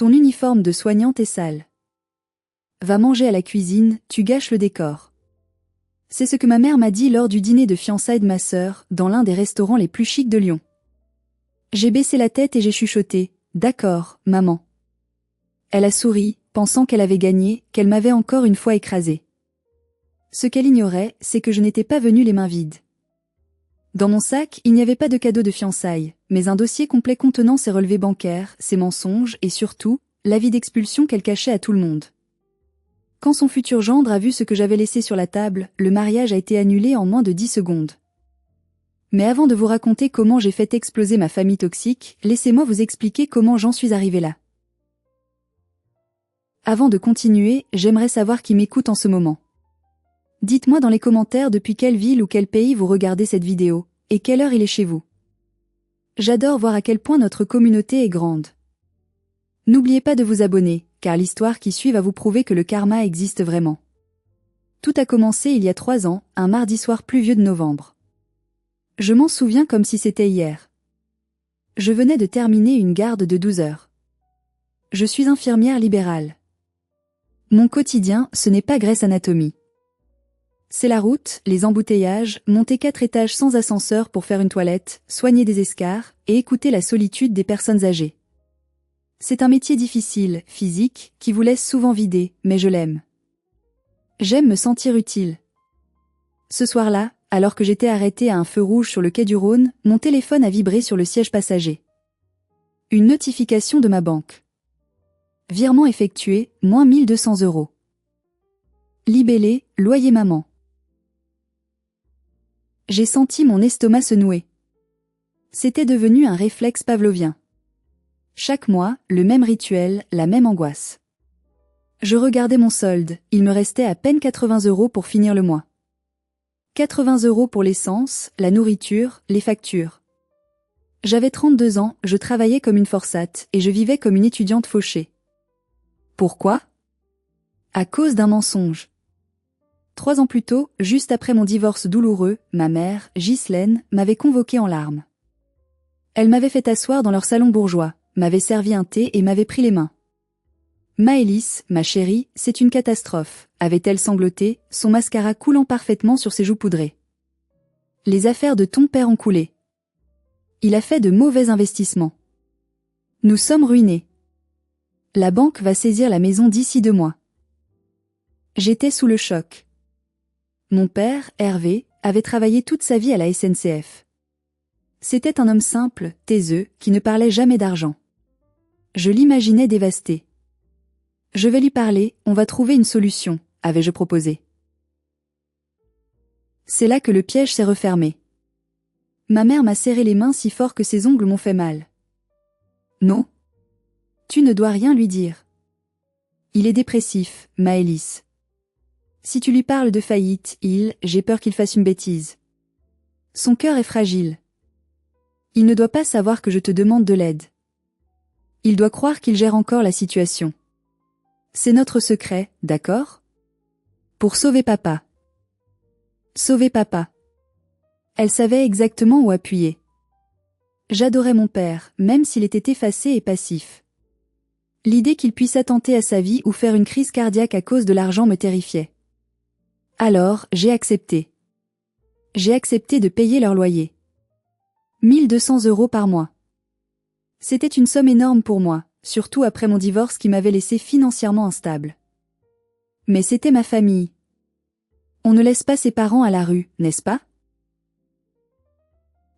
Ton uniforme de soignante est sale. Va manger à la cuisine, tu gâches le décor. C'est ce que ma mère m'a dit lors du dîner de fiançailles de ma sœur, dans l'un des restaurants les plus chics de Lyon. J'ai baissé la tête et j'ai chuchoté, « D'accord, maman. » Elle a souri, pensant qu'elle avait gagné, qu'elle m'avait encore une fois écrasée. Ce qu'elle ignorait, c'est que je n'étais pas venue les mains vides. Dans mon sac, il n'y avait pas de cadeau de fiançailles, mais un dossier complet contenant ses relevés bancaires, ses mensonges et surtout, l'avis d'expulsion qu'elle cachait à tout le monde. Quand son futur gendre a vu ce que j'avais laissé sur la table, le mariage a été annulé en moins de 10 secondes. Mais avant de vous raconter comment j'ai fait exploser ma famille toxique, laissez-moi vous expliquer comment j'en suis arrivée là. Avant de continuer, j'aimerais savoir qui m'écoute en ce moment. Dites-moi dans les commentaires depuis quelle ville ou quel pays vous regardez cette vidéo, et quelle heure il est chez vous. J'adore voir à quel point notre communauté est grande. N'oubliez pas de vous abonner, car l'histoire qui suit va vous prouver que le karma existe vraiment. Tout a commencé il y a 3 ans, un mardi soir pluvieux de novembre. Je m'en souviens comme si c'était hier. Je venais de terminer une garde de 12 heures. Je suis infirmière libérale. Mon quotidien, ce n'est pas Grey's Anatomy. C'est la route, les embouteillages, monter 4 étages sans ascenseur pour faire une toilette, soigner des escarres, et écouter la solitude des personnes âgées. C'est un métier difficile, physique, qui vous laisse souvent vider, mais je l'aime. J'aime me sentir utile. Ce soir-là, alors que j'étais arrêtée à un feu rouge sur le quai du Rhône, mon téléphone a vibré sur le siège passager. Une notification de ma banque. Virement effectué, moins 1200 €. Libellé, loyer maman. J'ai senti mon estomac se nouer. C'était devenu un réflexe pavlovien. Chaque mois, le même rituel, la même angoisse. Je regardais mon solde, il me restait à peine 80 € pour finir le mois. 80 € pour l'essence, la nourriture, les factures. J'avais 32 ans, je travaillais comme une forçate, et je vivais comme une étudiante fauchée. Pourquoi? À cause d'un mensonge. 3 ans plus tôt, juste après mon divorce douloureux, ma mère, Ghislaine, m'avait convoquée en larmes. Elle m'avait fait asseoir dans leur salon bourgeois, m'avait servi un thé et m'avait pris les mains. Maëlys, ma chérie, c'est une catastrophe, avait-elle sangloté, son mascara coulant parfaitement sur ses joues poudrées. Les affaires de ton père ont coulé. Il a fait de mauvais investissements. Nous sommes ruinés. La banque va saisir la maison d'ici 2 mois. J'étais sous le choc. Mon père, Hervé, avait travaillé toute sa vie à la SNCF. C'était un homme simple, taiseux, qui ne parlait jamais d'argent. Je l'imaginais dévasté. Je vais lui parler, on va trouver une solution, avais-je proposé. C'est là que le piège s'est refermé. Ma mère m'a serré les mains si fort que ses ongles m'ont fait mal. Non. Tu ne dois rien lui dire. Il est dépressif, Maëlys. Si tu lui parles de faillite, j'ai peur qu'il fasse une bêtise. Son cœur est fragile. Il ne doit pas savoir que je te demande de l'aide. Il doit croire qu'il gère encore la situation. C'est notre secret, d'accord? Pour sauver papa. Sauver papa. Elle savait exactement où appuyer. J'adorais mon père, même s'il était effacé et passif. L'idée qu'il puisse attenter à sa vie ou faire une crise cardiaque à cause de l'argent me terrifiait. Alors, j'ai accepté. J'ai accepté de payer leur loyer. 1200 € par mois. C'était une somme énorme pour moi, surtout après mon divorce qui m'avait laissé financièrement instable. Mais c'était ma famille. On ne laisse pas ses parents à la rue, n'est-ce pas?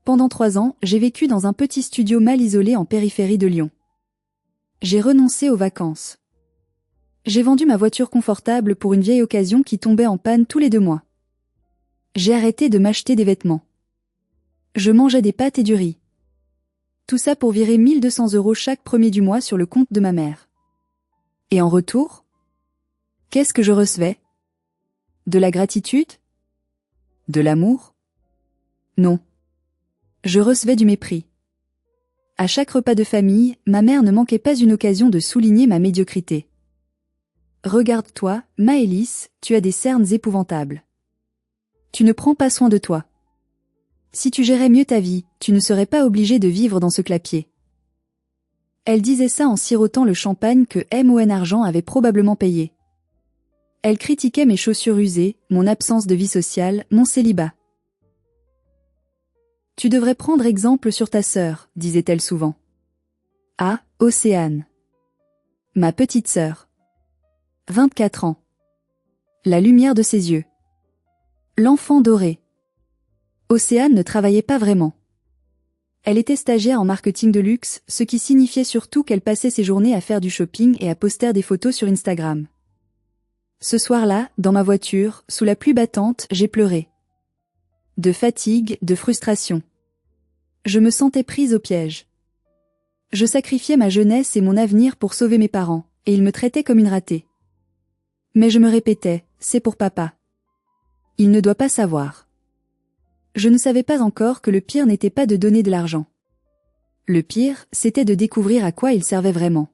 Pendant 3 ans, j'ai vécu dans un petit studio mal isolé en périphérie de Lyon. J'ai renoncé aux vacances. J'ai vendu ma voiture confortable pour une vieille occasion qui tombait en panne tous les 2 mois. J'ai arrêté de m'acheter des vêtements. Je mangeais des pâtes et du riz. Tout ça pour virer 1200 € chaque premier du mois sur le compte de ma mère. Et en retour? Qu'est-ce que je recevais? De la gratitude? De l'amour? Non. Je recevais du mépris. À chaque repas de famille, ma mère ne manquait pas une occasion de souligner ma médiocrité. Regarde-toi, Maëlys, tu as des cernes épouvantables. Tu ne prends pas soin de toi. Si tu gérais mieux ta vie, tu ne serais pas obligée de vivre dans ce clapier. Elle disait ça en sirotant le champagne que Mon Argent avait probablement payé. Elle critiquait mes chaussures usées, mon absence de vie sociale, mon célibat. Tu devrais prendre exemple sur ta sœur, disait-elle souvent. Ah, Océane. Ma petite sœur. 24 ans. La lumière de ses yeux. L'enfant doré. Océane ne travaillait pas vraiment. Elle était stagiaire en marketing de luxe, ce qui signifiait surtout qu'elle passait ses journées à faire du shopping et à poster des photos sur Instagram. Ce soir-là, dans ma voiture, sous la pluie battante, j'ai pleuré. De fatigue, de frustration. Je me sentais prise au piège. Je sacrifiais ma jeunesse et mon avenir pour sauver mes parents, et ils me traitaient comme une ratée. Mais je me répétais, c'est pour papa. Il ne doit pas savoir. Je ne savais pas encore que le pire n'était pas de donner de l'argent. Le pire, c'était de découvrir à quoi il servait vraiment.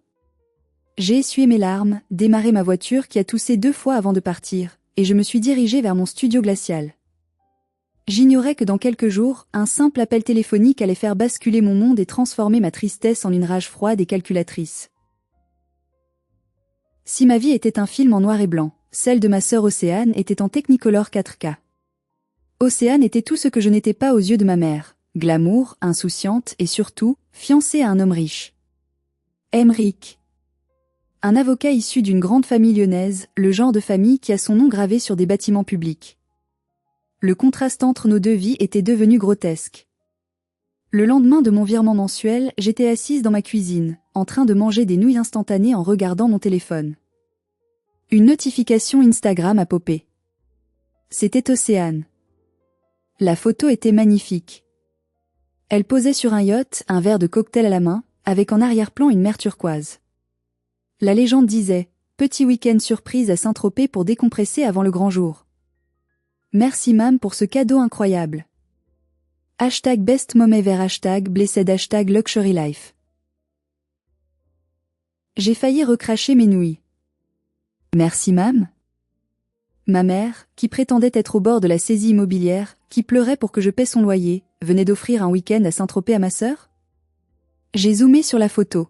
J'ai essuyé mes larmes, démarré ma voiture qui a toussé 2 fois avant de partir, et je me suis dirigée vers mon studio glacial. J'ignorais que dans quelques jours, un simple appel téléphonique allait faire basculer mon monde et transformer ma tristesse en une rage froide et calculatrice. Si ma vie était un film en noir et blanc, celle de ma sœur Océane était en Technicolor 4K. Océane était tout ce que je n'étais pas aux yeux de ma mère, glamour, insouciante et surtout, fiancée à un homme riche. Emeric. Un avocat issu d'une grande famille lyonnaise, le genre de famille qui a son nom gravé sur des bâtiments publics. Le contraste entre nos 2 vies était devenu grotesque. Le lendemain de mon virement mensuel, j'étais assise dans ma cuisine, en train de manger des nouilles instantanées en regardant mon téléphone. Une notification Instagram a popé. C'était Océane. La photo était magnifique. Elle posait sur un yacht, un verre de cocktail à la main, avec en arrière-plan une mer turquoise. La légende disait « Petit week-end surprise à Saint-Tropez pour décompresser avant le grand jour ». Merci Mam pour ce cadeau incroyable. #BestMomEver #Blessed #Luxury Life. J'ai failli recracher mes nouilles. Merci Mam. Ma mère, qui prétendait être au bord de la saisie immobilière, qui pleurait pour que je paie son loyer, venait d'offrir un week-end à Saint-Tropez à ma sœur? J'ai zoomé sur la photo.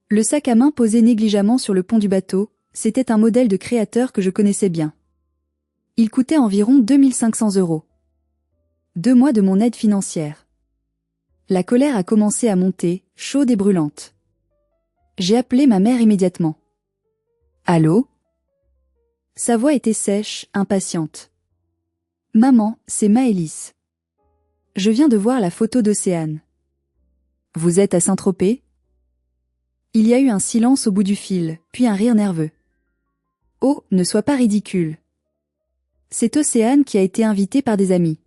Le sac à main posé négligemment sur le pont du bateau, c'était un modèle de créateur que je connaissais bien. Il coûtait environ 2500 €. 2 mois de mon aide financière. La colère a commencé à monter, chaude et brûlante. J'ai appelé ma mère immédiatement. Allô? Sa voix était sèche, impatiente. Maman, c'est Maëlys. Je viens de voir la photo d'Océane. Vous êtes à Saint-Tropez? Il y a eu un silence au bout du fil, puis un rire nerveux. Oh, ne sois pas ridicule. C'est Océane qui a été invitée par des amis.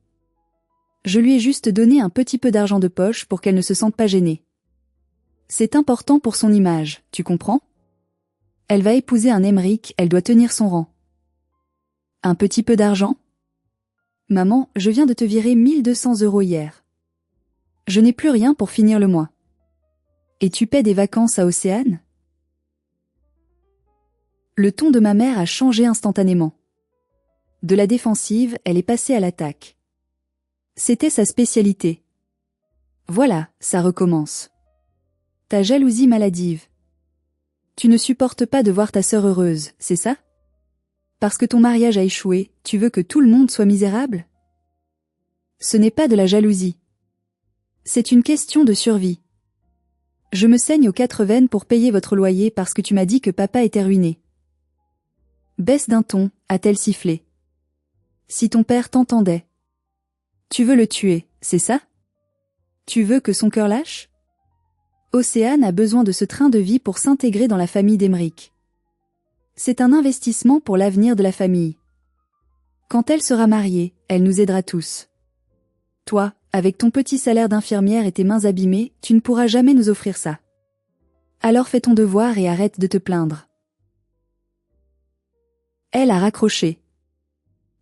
Je lui ai juste donné un petit peu d'argent de poche pour qu'elle ne se sente pas gênée. C'est important pour son image, tu comprends? Elle va épouser un Emeric, elle doit tenir son rang. Un petit peu d'argent? Maman, je viens de te virer 1200 € hier. Je n'ai plus rien pour finir le mois. Et tu paies des vacances à Océane? Le ton de ma mère a changé instantanément. De la défensive, elle est passée à l'attaque. C'était sa spécialité. Voilà, ça recommence. Ta jalousie maladive. Tu ne supportes pas de voir ta sœur heureuse, c'est ça? Parce que ton mariage a échoué, tu veux que tout le monde soit misérable? Ce n'est pas de la jalousie. C'est une question de survie. Je me saigne aux 4 veines pour payer votre loyer parce que tu m'as dit que papa était ruiné. Baisse d'un ton, a-t-elle sifflé. Si ton père t'entendait. Tu veux le tuer, c'est ça? Tu veux que son cœur lâche? Océane a besoin de ce train de vie pour s'intégrer dans la famille d'Emeric. C'est un investissement pour l'avenir de la famille. Quand elle sera mariée, elle nous aidera tous. Toi, avec ton petit salaire d'infirmière et tes mains abîmées, tu ne pourras jamais nous offrir ça. Alors fais ton devoir et arrête de te plaindre. Elle a raccroché.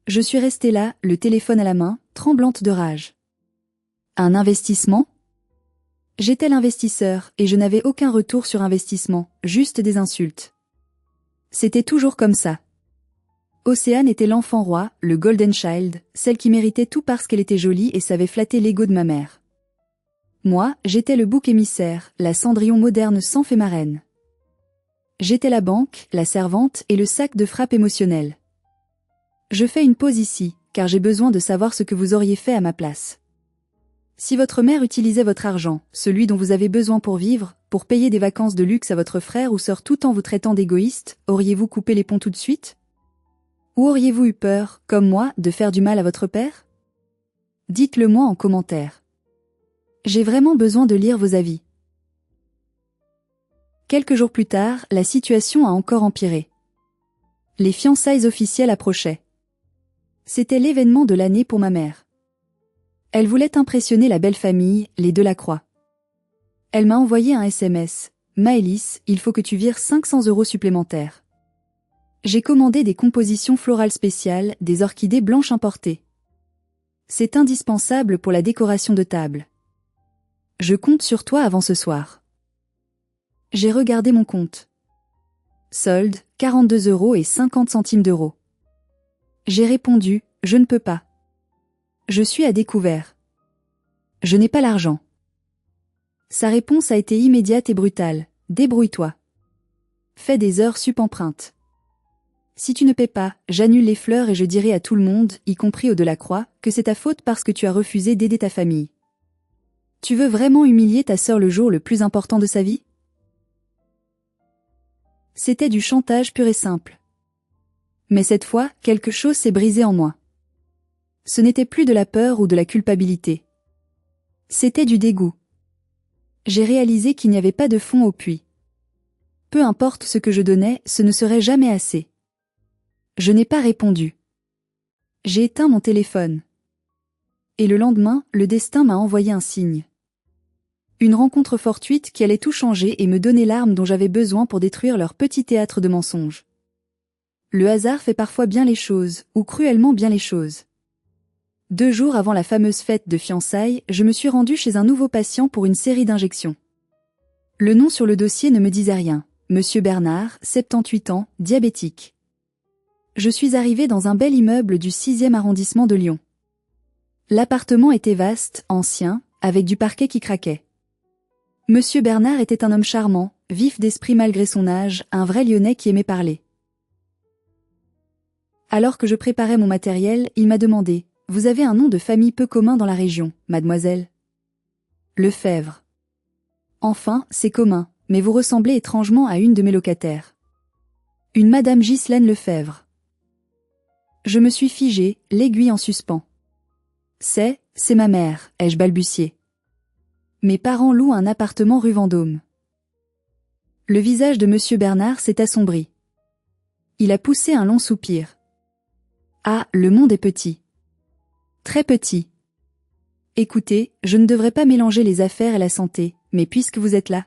Je suis restée là, le téléphone à la main, tremblante de rage. Un investissement? J'étais l'investisseur et je n'avais aucun retour sur investissement, juste des insultes. C'était toujours comme ça. Océane était l'enfant roi, le golden child, celle qui méritait tout parce qu'elle était jolie et savait flatter l'ego de ma mère. Moi, j'étais le bouc émissaire, la Cendrillon moderne sans fée marraine. J'étais la banque, la servante et le sac de frappe émotionnel. Je fais une pause ici, car j'ai besoin de savoir ce que vous auriez fait à ma place. Si votre mère utilisait votre argent, celui dont vous avez besoin pour vivre, pour payer des vacances de luxe à votre frère ou sœur tout en vous traitant d'égoïste, auriez-vous coupé les ponts tout de suite? Ou auriez-vous eu peur, comme moi, de faire du mal à votre père? Dites-le moi en commentaire. J'ai vraiment besoin de lire vos avis. Quelques jours plus tard, la situation a encore empiré. Les fiançailles officielles approchaient. C'était l'événement de l'année pour ma mère. Elle voulait impressionner la belle famille, les Delacroix. Elle m'a envoyé un SMS. « Maëlys, il faut que tu vires 500 € supplémentaires. J'ai commandé des compositions florales spéciales, des orchidées blanches importées. C'est indispensable pour la décoration de table. Je compte sur toi avant ce soir. » J'ai regardé mon compte. Solde, 42,50 €. J'ai répondu, je ne peux pas. Je suis à découvert. Je n'ai pas l'argent. Sa réponse a été immédiate et brutale. Débrouille-toi. Fais des heures sup empreintes. Si tu ne paies pas, j'annule les fleurs et je dirai à tout le monde, y compris aux Delacroix, que c'est ta faute parce que tu as refusé d'aider ta famille. Tu veux vraiment humilier ta sœur le jour le plus important de sa vie? C'était du chantage pur et simple. Mais cette fois, quelque chose s'est brisé en moi. Ce n'était plus de la peur ou de la culpabilité. C'était du dégoût. J'ai réalisé qu'il n'y avait pas de fond au puits. Peu importe ce que je donnais, ce ne serait jamais assez. Je n'ai pas répondu. J'ai éteint mon téléphone. Et le lendemain, le destin m'a envoyé un signe. Une rencontre fortuite qui allait tout changer et me donner l'arme dont j'avais besoin pour détruire leur petit théâtre de mensonges. Le hasard fait parfois bien les choses, ou cruellement bien les choses. 2 jours avant la fameuse fête de fiançailles, je me suis rendue chez un nouveau patient pour une série d'injections. Le nom sur le dossier ne me disait rien. Monsieur Bernard, 78 ans, diabétique. Je suis arrivée dans un bel immeuble du 6e arrondissement de Lyon. L'appartement était vaste, ancien, avec du parquet qui craquait. Monsieur Bernard était un homme charmant, vif d'esprit malgré son âge, un vrai Lyonnais qui aimait parler. Alors que je préparais mon matériel, il m'a demandé « Vous avez un nom de famille peu commun dans la région, mademoiselle ?» Lefebvre. Enfin, c'est commun, mais vous ressemblez étrangement à une de mes locataires. Une madame Ghislaine Lefebvre. Je me suis figée, l'aiguille en suspens. C'est ma mère, ai-je balbutié. Mes parents louent un appartement rue Vendôme. Le visage de monsieur Bernard s'est assombri. Il a poussé un long soupir. Ah, le monde est petit. Très petit. Écoutez, je ne devrais pas mélanger les affaires et la santé, mais puisque vous êtes là.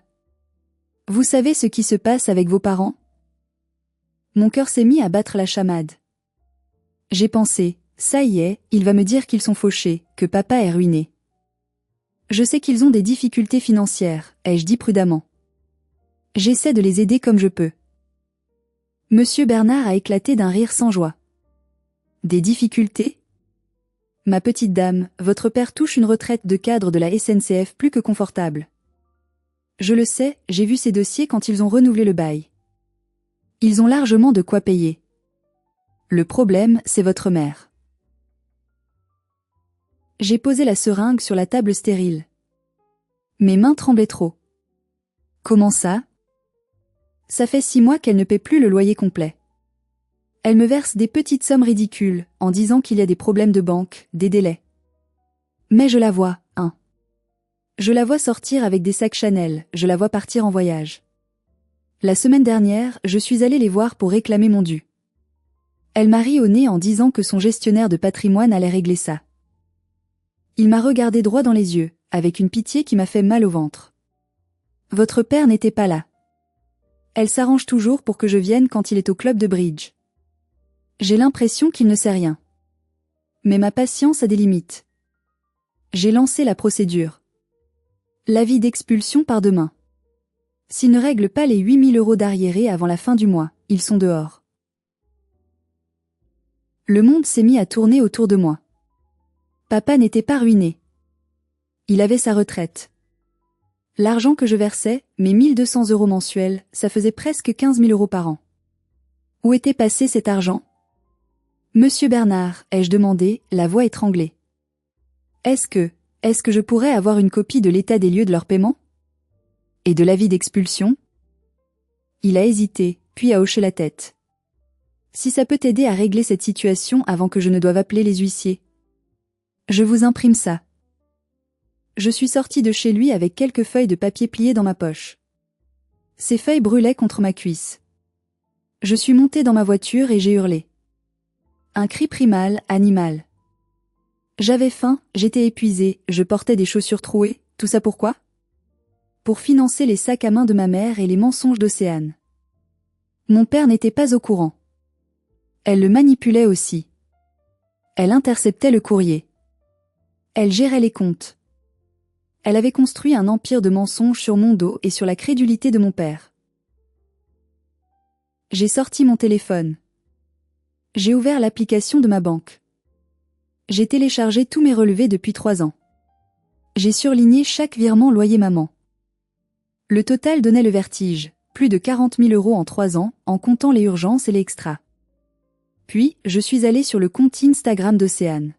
Vous savez ce qui se passe avec vos parents? Mon cœur s'est mis à battre la chamade. J'ai pensé, ça y est, il va me dire qu'ils sont fauchés, que papa est ruiné. Je sais qu'ils ont des difficultés financières, ai-je dit prudemment. J'essaie de les aider comme je peux. Monsieur Bernard a éclaté d'un rire sans joie. Des difficultés? Ma petite dame, votre père touche une retraite de cadre de la SNCF plus que confortable. Je le sais, j'ai vu ces dossiers quand ils ont renouvelé le bail. Ils ont largement de quoi payer. Le problème, c'est votre mère. J'ai posé la seringue sur la table stérile. Mes mains tremblaient trop. Comment ça? Ça fait 6 mois qu'elle ne paie plus le loyer complet. Elle me verse des petites sommes ridicules, en disant qu'il y a des problèmes de banque, des délais. Mais je la vois, hein. Je la vois sortir avec des sacs Chanel, je la vois partir en voyage. La semaine dernière, je suis allée les voir pour réclamer mon dû. Elle m'a ri au nez en disant que son gestionnaire de patrimoine allait régler ça. Il m'a regardé droit dans les yeux, avec une pitié qui m'a fait mal au ventre. Votre père n'était pas là. Elle s'arrange toujours pour que je vienne quand il est au club de bridge. J'ai l'impression qu'il ne sait rien. Mais ma patience a des limites. J'ai lancé la procédure. L'avis d'expulsion part demain. S'ils ne règlent pas les 8 000 € d'arriérés avant la fin du mois, ils sont dehors. Le monde s'est mis à tourner autour de moi. Papa n'était pas ruiné. Il avait sa retraite. L'argent que je versais, mes 1200 € mensuels, ça faisait presque 15 000 € par an. Où était passé cet argent? Monsieur Bernard, ai-je demandé, la voix étranglée. Est-ce que je pourrais avoir une copie de l'état des lieux de leur paiement? Et de l'avis d'expulsion? Il a hésité, puis a hoché la tête. Si ça peut t'aider à régler cette situation avant que je ne doive appeler les huissiers. Je vous imprime ça. Je suis sortie de chez lui avec quelques feuilles de papier pliées dans ma poche. Ces feuilles brûlaient contre ma cuisse. Je suis montée dans ma voiture et j'ai hurlé. Un cri primal, animal. J'avais faim, j'étais épuisée, je portais des chaussures trouées, tout ça pourquoi? Pour financer les sacs à main de ma mère et les mensonges d'Océane. Mon père n'était pas au courant. Elle le manipulait aussi. Elle interceptait le courrier. Elle gérait les comptes. Elle avait construit un empire de mensonges sur mon dos et sur la crédulité de mon père. J'ai sorti mon téléphone. J'ai ouvert l'application de ma banque. J'ai téléchargé tous mes relevés depuis 3 ans. J'ai surligné chaque virement loyer maman. Le total donnait le vertige, plus de 40 000 € en 3 ans, en comptant les urgences et les extras. Puis, je suis allée sur le compte Instagram d'Océane.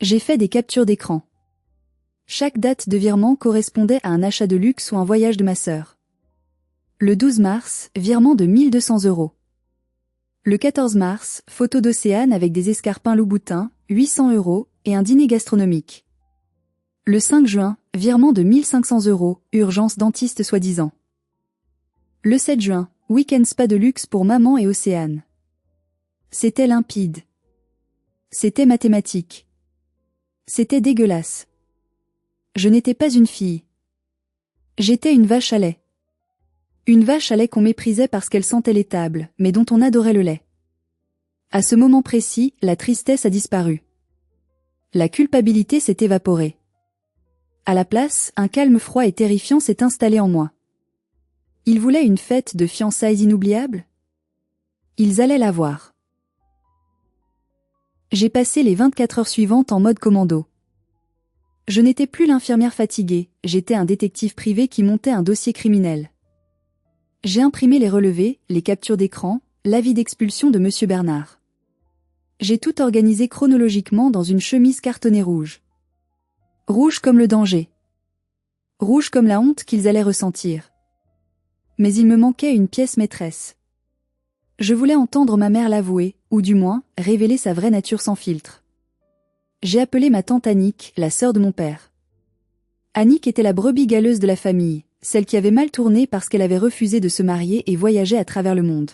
J'ai fait des captures d'écran. Chaque date de virement correspondait à un achat de luxe ou un voyage de ma sœur. Le 12 mars, virement de 1200 €. Le 14 mars, photo d'Océane avec des escarpins Louboutin, 800 € et un dîner gastronomique. Le 5 juin, virement de 1500 €, urgence dentiste soi-disant. Le 7 juin, week-end spa de luxe pour maman et Océane. C'était limpide. C'était mathématique. C'était dégueulasse. Je n'étais pas une fille. J'étais une vache à lait. Une vache à lait qu'on méprisait parce qu'elle sentait l'étable, mais dont on adorait le lait. À ce moment précis, la tristesse a disparu. La culpabilité s'est évaporée. À la place, un calme froid et terrifiant s'est installé en moi. Ils voulaient une fête de fiançailles inoubliable? Ils allaient la voir. J'ai passé les 24 heures suivantes en mode commando. Je n'étais plus l'infirmière fatiguée, j'étais un détective privé qui montait un dossier criminel. J'ai imprimé les relevés, les captures d'écran, l'avis d'expulsion de Monsieur Bernard. J'ai tout organisé chronologiquement dans une chemise cartonnée rouge. Rouge comme le danger. Rouge comme la honte qu'ils allaient ressentir. Mais il me manquait une pièce maîtresse. Je voulais entendre ma mère l'avouer, ou du moins, révéler sa vraie nature sans filtre. J'ai appelé ma tante Annick, la sœur de mon père. Annick était la brebis galeuse de la famille, celle qui avait mal tourné parce qu'elle avait refusé de se marier et voyageait à travers le monde.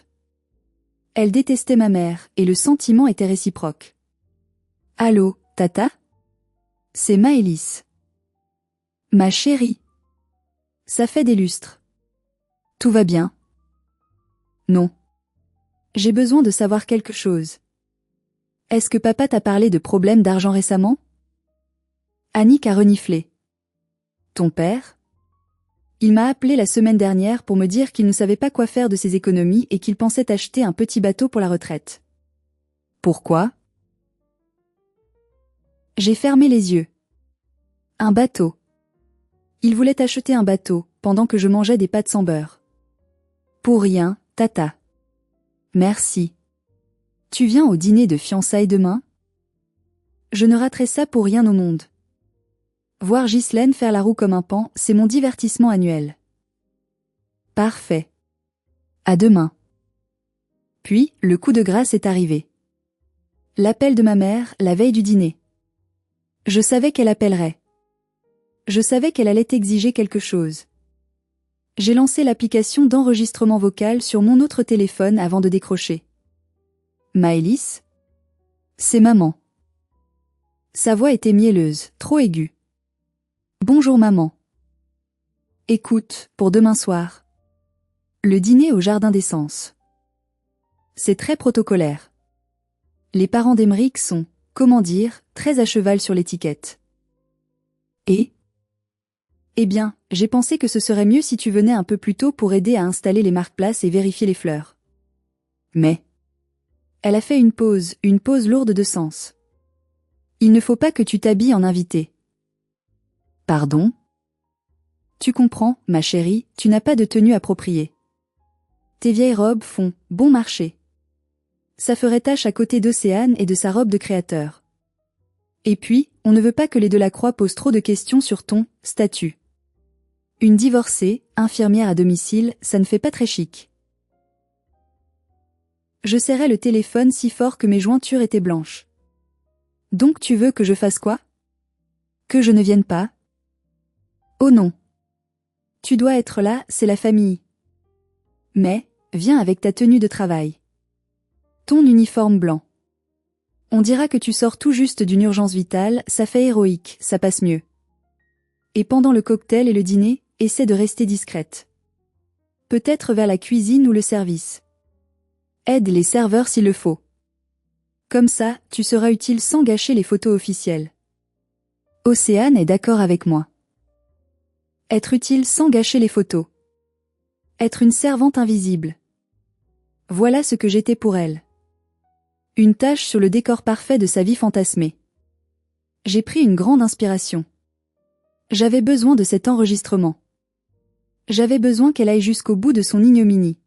Elle détestait ma mère, et le sentiment était réciproque. Allô, tata? C'est Maëlys. Ma chérie. Ça fait des lustres. Tout va bien? Non. J'ai besoin de savoir quelque chose. Est-ce que papa t'a parlé de problèmes d'argent récemment? Annick a reniflé. Ton père? Il m'a appelé la semaine dernière pour me dire qu'il ne savait pas quoi faire de ses économies et qu'il pensait acheter un petit bateau pour la retraite. Pourquoi? J'ai fermé les yeux. Un bateau. Il voulait acheter un bateau, pendant que je mangeais des pâtes sans beurre. Pour rien, tata. Merci. Tu viens au dîner de fiançailles demain? Je ne raterai ça pour rien au monde. Voir Ghislaine faire la roue comme un paon, c'est mon divertissement annuel. Parfait. À demain. Puis, le coup de grâce est arrivé. L'appel de ma mère, la veille du dîner. Je savais qu'elle appellerait. Je savais qu'elle allait exiger quelque chose. J'ai lancé l'application d'enregistrement vocal sur mon autre téléphone avant de décrocher. Maëlys? C'est maman. Sa voix était mielleuse, trop aiguë. Bonjour maman. Écoute, pour demain soir. Le dîner au jardin d'essence. C'est très protocolaire. Les parents d'Emeric sont, comment dire, très à cheval sur l'étiquette. Et? Eh bien, j'ai pensé que ce serait mieux si tu venais un peu plus tôt pour aider à installer les marque-places et vérifier les fleurs. Mais... Elle a fait une pause lourde de sens. Il ne faut pas que tu t'habilles en invité. Pardon? Tu comprends, ma chérie, tu n'as pas de tenue appropriée. Tes vieilles robes font bon marché. Ça ferait tache à côté d'Océane et de sa robe de créateur. Et puis, on ne veut pas que les Delacroix posent trop de questions sur ton statut. Une divorcée, infirmière à domicile, ça ne fait pas très chic. Je serrais le téléphone si fort que mes jointures étaient blanches. Donc tu veux que je fasse quoi? Que je ne vienne pas? Oh non. Tu dois être là, c'est la famille. Mais, viens avec ta tenue de travail. Ton uniforme blanc. On dira que tu sors tout juste d'une urgence vitale, ça fait héroïque, ça passe mieux. Et pendant le cocktail et le dîner, essaie de rester discrète. Peut-être vers la cuisine ou le service. Aide les serveurs s'il le faut. Comme ça, tu seras utile sans gâcher les photos officielles. Océane est d'accord avec moi. Être utile sans gâcher les photos. Être une servante invisible. Voilà ce que j'étais pour elle. Une tache sur le décor parfait de sa vie fantasmée. J'ai pris une grande inspiration. J'avais besoin de cet enregistrement. J'avais besoin qu'elle aille jusqu'au bout de son ignominie.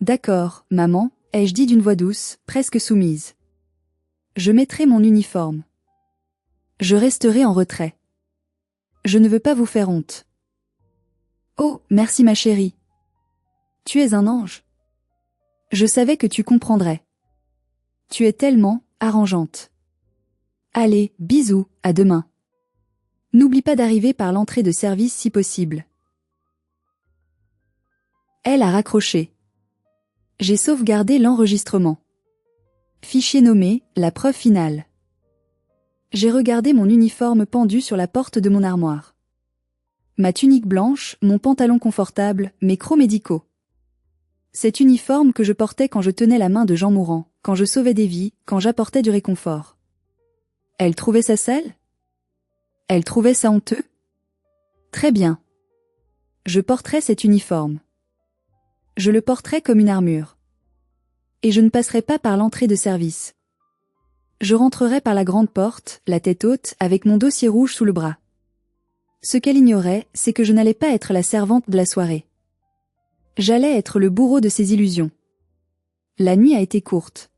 D'accord, maman, ai-je dit d'une voix douce, presque soumise. Je mettrai mon uniforme. Je resterai en retrait. Je ne veux pas vous faire honte. Oh, merci ma chérie. Tu es un ange. Je savais que tu comprendrais. Tu es tellement arrangeante. Allez, bisous, à demain. N'oublie pas d'arriver par l'entrée de service si possible. Elle a raccroché. J'ai sauvegardé l'enregistrement. Fichier nommé, la preuve finale. J'ai regardé mon uniforme pendu sur la porte de mon armoire. Ma tunique blanche, mon pantalon confortable, mes crocs médicaux. Cet uniforme que je portais quand je tenais la main de gens mourants, quand je sauvais des vies, quand j'apportais du réconfort. Elle trouvait ça sale? Elle trouvait ça honteux? Très bien. Je porterai cet uniforme. Je le porterai comme une armure. Et je ne passerai pas par l'entrée de service. Je rentrerai par la grande porte, la tête haute, avec mon dossier rouge sous le bras. Ce qu'elle ignorait, c'est que je n'allais pas être la servante de la soirée. J'allais être le bourreau de ses illusions. La nuit a été courte.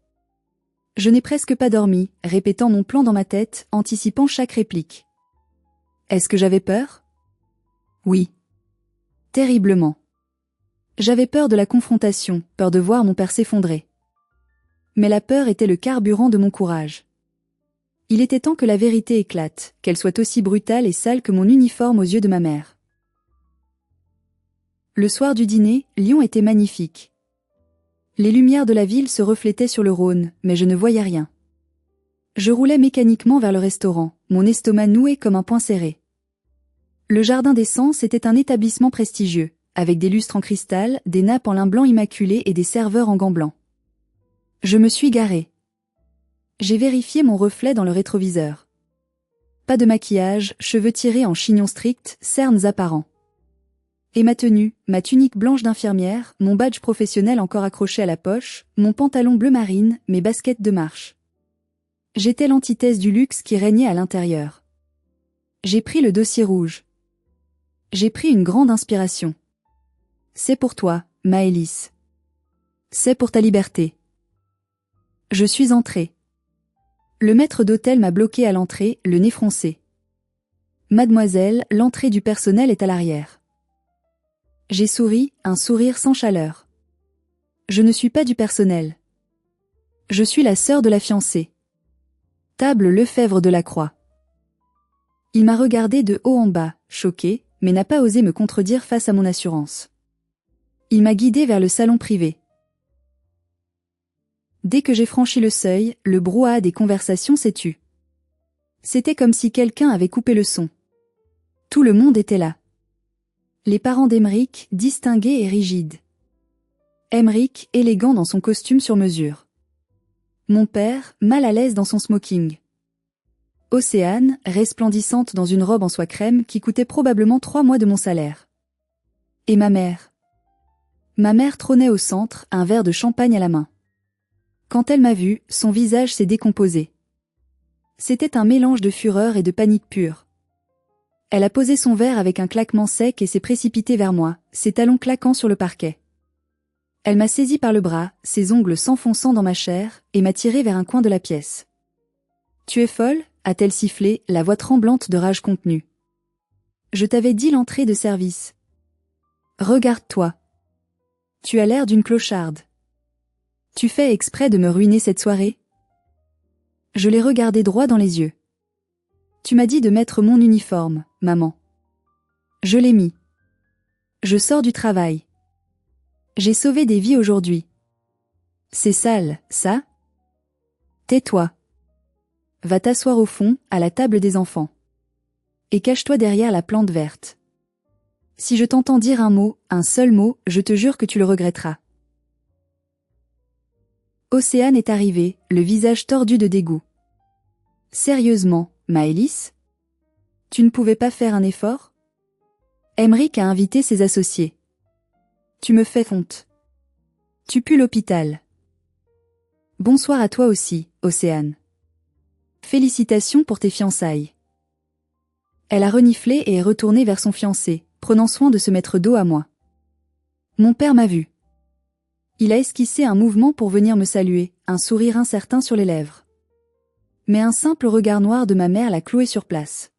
Je n'ai presque pas dormi, répétant mon plan dans ma tête, anticipant chaque réplique. Est-ce que j'avais peur? Oui. Terriblement. J'avais peur de la confrontation, peur de voir mon père s'effondrer. Mais la peur était le carburant de mon courage. Il était temps que la vérité éclate, qu'elle soit aussi brutale et sale que mon uniforme aux yeux de ma mère. Le soir du dîner, Lyon était magnifique. Les lumières de la ville se reflétaient sur le Rhône, mais je ne voyais rien. Je roulais mécaniquement vers le restaurant, mon estomac noué comme un poing serré. Le Jardin des Sens était un établissement prestigieux, avec des lustres en cristal, des nappes en lin blanc immaculé et des serveurs en gants blancs. Je me suis garée. J'ai vérifié mon reflet dans le rétroviseur. Pas de maquillage, cheveux tirés en chignon strict, cernes apparents. Et ma tenue, ma tunique blanche d'infirmière, mon badge professionnel encore accroché à la poche, mon pantalon bleu marine, mes baskets de marche. J'étais l'antithèse du luxe qui régnait à l'intérieur. J'ai pris le dossier rouge. J'ai pris une grande inspiration. C'est pour toi, Maëlys. C'est pour ta liberté. Je suis entrée. Le maître d'hôtel m'a bloqué à l'entrée, le nez froncé. Mademoiselle, l'entrée du personnel est à l'arrière. J'ai souri, un sourire sans chaleur. Je ne suis pas du personnel. Je suis la sœur de la fiancée. Table Lefebvre de la Croix. Il m'a regardé de haut en bas, choqué, mais n'a pas osé me contredire face à mon assurance. Il m'a guidé vers le salon privé. Dès que j'ai franchi le seuil, le brouhaha des conversations s'est tu. C'était comme si quelqu'un avait coupé le son. Tout le monde était là. Les parents d'Emeric, distingués et rigides. Emeric, élégant dans son costume sur mesure. Mon père, mal à l'aise dans son smoking. Océane, resplendissante dans une robe en soie crème qui coûtait probablement 3 mois de mon salaire. Et ma mère. Ma mère trônait au centre, un verre de champagne à la main. Quand elle m'a vu, son visage s'est décomposé. C'était un mélange de fureur et de panique pure. Elle a posé son verre avec un claquement sec et s'est précipitée vers moi, ses talons claquant sur le parquet. Elle m'a saisi par le bras, ses ongles s'enfonçant dans ma chair, et m'a tiré vers un coin de la pièce. « Tu es folle ?» a-t-elle sifflé, la voix tremblante de rage contenue. « Je t'avais dit l'entrée de service. Regarde-toi. Tu as l'air d'une clocharde. Tu fais exprès de me ruiner cette soirée ?» Je l'ai regardé droit dans les yeux. « Tu m'as dit de mettre mon uniforme, maman. Je l'ai mis. Je sors du travail. J'ai sauvé des vies aujourd'hui. C'est sale, ça ? Tais-toi. Va t'asseoir au fond, à la table des enfants. Et cache-toi derrière la plante verte. Si je t'entends dire un mot, un seul mot, je te jure que tu le regretteras. » Océane est arrivée, le visage tordu de dégoût. « Sérieusement, Maëlys ? Tu ne pouvais pas faire un effort ? Aymeric a invité ses associés. Tu me fais honte. Tu pues l'hôpital. Bonsoir à toi aussi, Océane. Félicitations pour tes fiançailles. » Elle a reniflé et est retournée vers son fiancé, prenant soin de se mettre dos à moi. Mon père m'a vu. Il a esquissé un mouvement pour venir me saluer, un sourire incertain sur les lèvres. Mais un simple regard noir de ma mère l'a cloué sur place.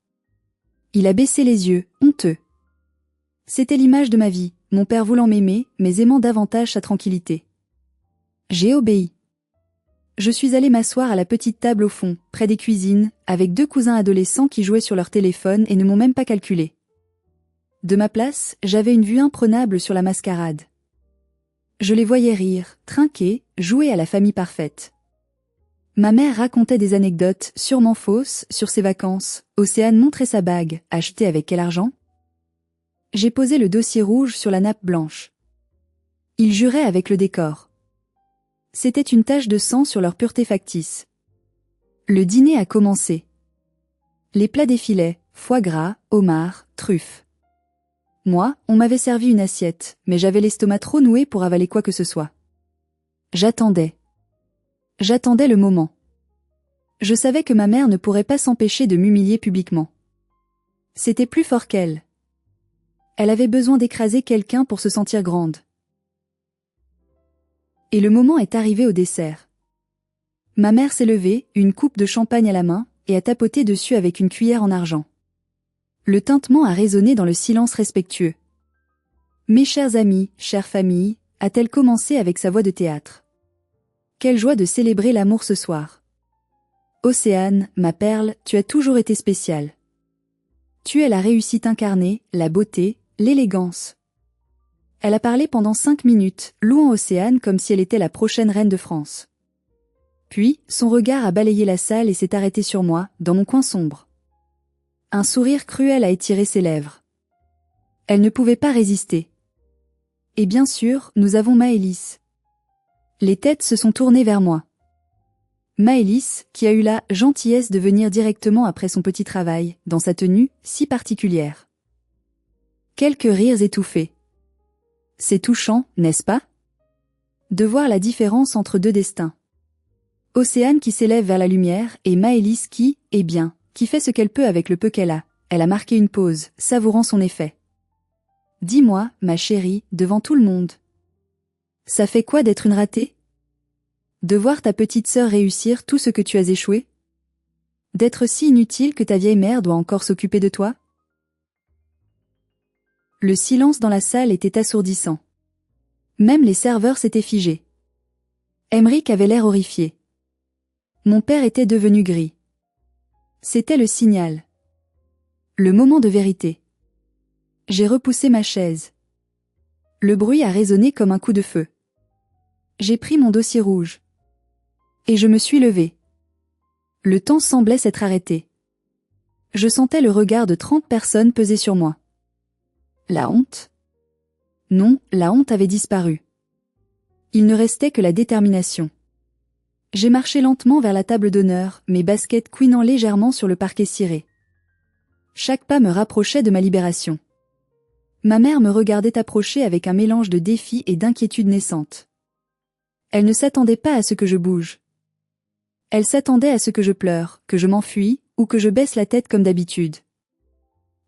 Il a baissé les yeux, honteux. C'était l'image de ma vie, mon père voulant m'aimer, mais aimant davantage sa tranquillité. J'ai obéi. Je suis allée m'asseoir à la petite table au fond, près des cuisines, avec 2 cousins adolescents qui jouaient sur leur téléphone et ne m'ont même pas calculé. De ma place, j'avais une vue imprenable sur la mascarade. Je les voyais rire, trinquer, jouer à la famille parfaite. Ma mère racontait des anecdotes, sûrement fausses, sur ses vacances. Océane montrait sa bague, achetée avec quel argent ? J'ai posé le dossier rouge sur la nappe blanche. Ils juraient avec le décor. C'était une tache de sang sur leur pureté factice. Le dîner a commencé. Les plats défilaient, foie gras, homard, truffes. Moi, on m'avait servi une assiette, mais j'avais l'estomac trop noué pour avaler quoi que ce soit. J'attendais. J'attendais le moment. Je savais que ma mère ne pourrait pas s'empêcher de m'humilier publiquement. C'était plus fort qu'elle. Elle avait besoin d'écraser quelqu'un pour se sentir grande. Et le moment est arrivé au dessert. Ma mère s'est levée, une coupe de champagne à la main, et a tapoté dessus avec une cuillère en argent. Le tintement a résonné dans le silence respectueux. « Mes chers amis, chère famille », a-t-elle commencé avec sa voix de théâtre. Quelle joie de célébrer l'amour ce soir. Océane, ma perle, tu as toujours été spéciale. Tu es la réussite incarnée, la beauté, l'élégance. Elle a parlé pendant 5 minutes, louant Océane comme si elle était la prochaine reine de France. Puis, son regard a balayé la salle et s'est arrêté sur moi, dans mon coin sombre. Un sourire cruel a étiré ses lèvres. Elle ne pouvait pas résister. Et bien sûr, nous avons Maëlys. Les têtes se sont tournées vers moi. Maëlys, qui a eu la gentillesse de venir directement après son petit travail, dans sa tenue si particulière. Quelques rires étouffés. C'est touchant, n'est-ce pas ? De voir la différence entre 2 destins. Océane qui s'élève vers la lumière et Maëlys qui, eh bien, qui fait ce qu'elle peut avec le peu qu'elle a. Elle a marqué une pause, savourant son effet. Dis-moi, ma chérie, devant tout le monde. Ça fait quoi d'être une ratée ? De voir ta petite sœur réussir tout ce que tu as échoué ? D'être si inutile que ta vieille mère doit encore s'occuper de toi ? Le silence dans la salle était assourdissant. Même les serveurs s'étaient figés. Aymeric avait l'air horrifié. Mon père était devenu gris. C'était le signal. Le moment de vérité. J'ai repoussé ma chaise. Le bruit a résonné comme un coup de feu. J'ai pris mon dossier rouge. Et je me suis levée. Le temps semblait s'être arrêté. Je sentais le regard de 30 personnes peser sur moi. La honte ? Non, la honte avait disparu. Il ne restait que la détermination. J'ai marché lentement vers la table d'honneur, mes baskets couinant légèrement sur le parquet ciré. Chaque pas me rapprochait de ma libération. Ma mère me regardait approcher avec un mélange de défi et d'inquiétude naissante. Elle ne s'attendait pas à ce que je bouge. Elle s'attendait à ce que je pleure, que je m'enfuis, ou que je baisse la tête comme d'habitude.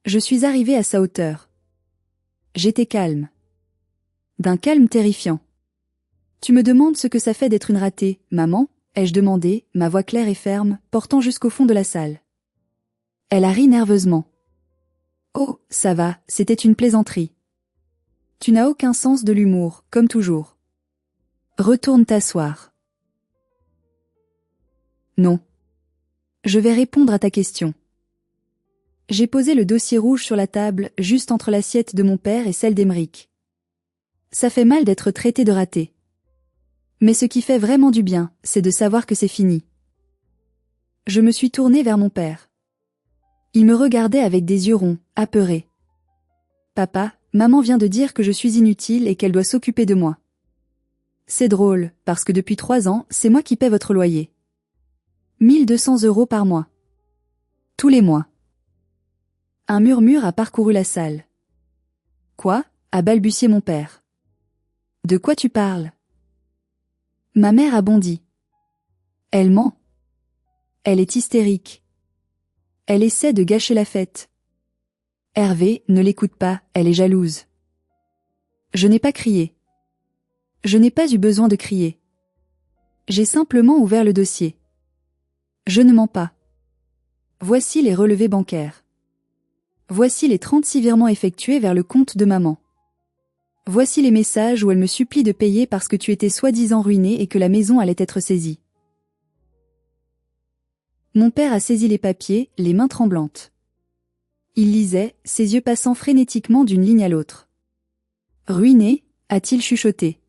Je suis arrivée à sa hauteur. J'étais calme. D'un calme terrifiant. Tu me demandes ce que ça fait d'être une ratée, maman? Ai-je demandé, ma voix claire et ferme, portant jusqu'au fond de la salle. Elle a ri nerveusement. Oh, ça va, c'était une plaisanterie. Tu n'as aucun sens de l'humour, comme toujours. Retourne t'asseoir. Non. Je vais répondre à ta question. J'ai posé le dossier rouge sur la table, juste entre l'assiette de mon père et celle d'Emeric. Ça fait mal d'être traité de raté. Mais ce qui fait vraiment du bien, c'est de savoir que c'est fini. Je me suis tournée vers mon père. Il me regardait avec des yeux ronds, apeurés. Papa, maman vient de dire que je suis inutile et qu'elle doit s'occuper de moi. C'est drôle, parce que depuis 3 ans, c'est moi qui paie votre loyer. 1200 € par mois. Tous les mois. Un murmure a parcouru la salle. Quoi? A balbutié mon père. De quoi tu parles? Ma mère a bondi. Elle ment. Elle est hystérique. Elle essaie de gâcher la fête. Hervé, ne l'écoute pas, elle est jalouse. Je n'ai pas crié. Je n'ai pas eu besoin de crier. J'ai simplement ouvert le dossier. Je ne mens pas. Voici les relevés bancaires. Voici les 36 virements effectués vers le compte de maman. Voici les messages où elle me supplie de payer parce que tu étais soi-disant ruiné et que la maison allait être saisie. Mon père a saisi les papiers, les mains tremblantes. Il lisait, ses yeux passant frénétiquement d'une ligne à l'autre. Ruiné, a-t-il chuchoté.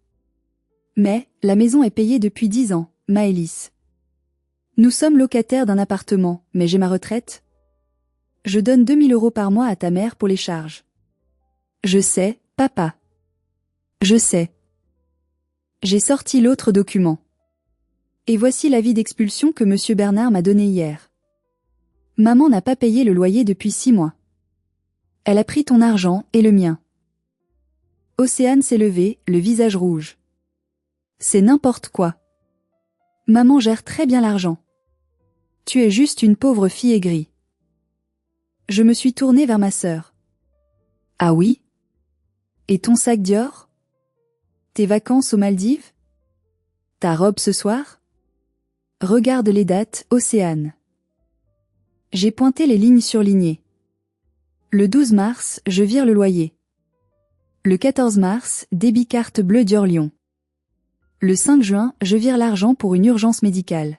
Mais, la maison est payée depuis 10 ans, Maëlys. Nous sommes locataires d'un appartement, mais j'ai ma retraite. Je donne 2000 € par mois à ta mère pour les charges. Je sais, papa. Je sais. J'ai sorti l'autre document. Et voici l'avis d'expulsion que monsieur Bernard m'a donné hier. Maman n'a pas payé le loyer depuis 6 mois. Elle a pris ton argent et le mien. Océane s'est levée, le visage rouge. C'est n'importe quoi. Maman gère très bien l'argent. Tu es juste une pauvre fille aigrie. Je me suis tournée vers ma sœur. Ah oui? Et ton sac Dior? Tes vacances aux Maldives? Ta robe ce soir? Regarde les dates, Océane. J'ai pointé les lignes surlignées. Le 12 mars, je vire le loyer. Le 14 mars, débit carte bleue Dior Lyon. Le 5 juin, je vire l'argent pour une urgence médicale.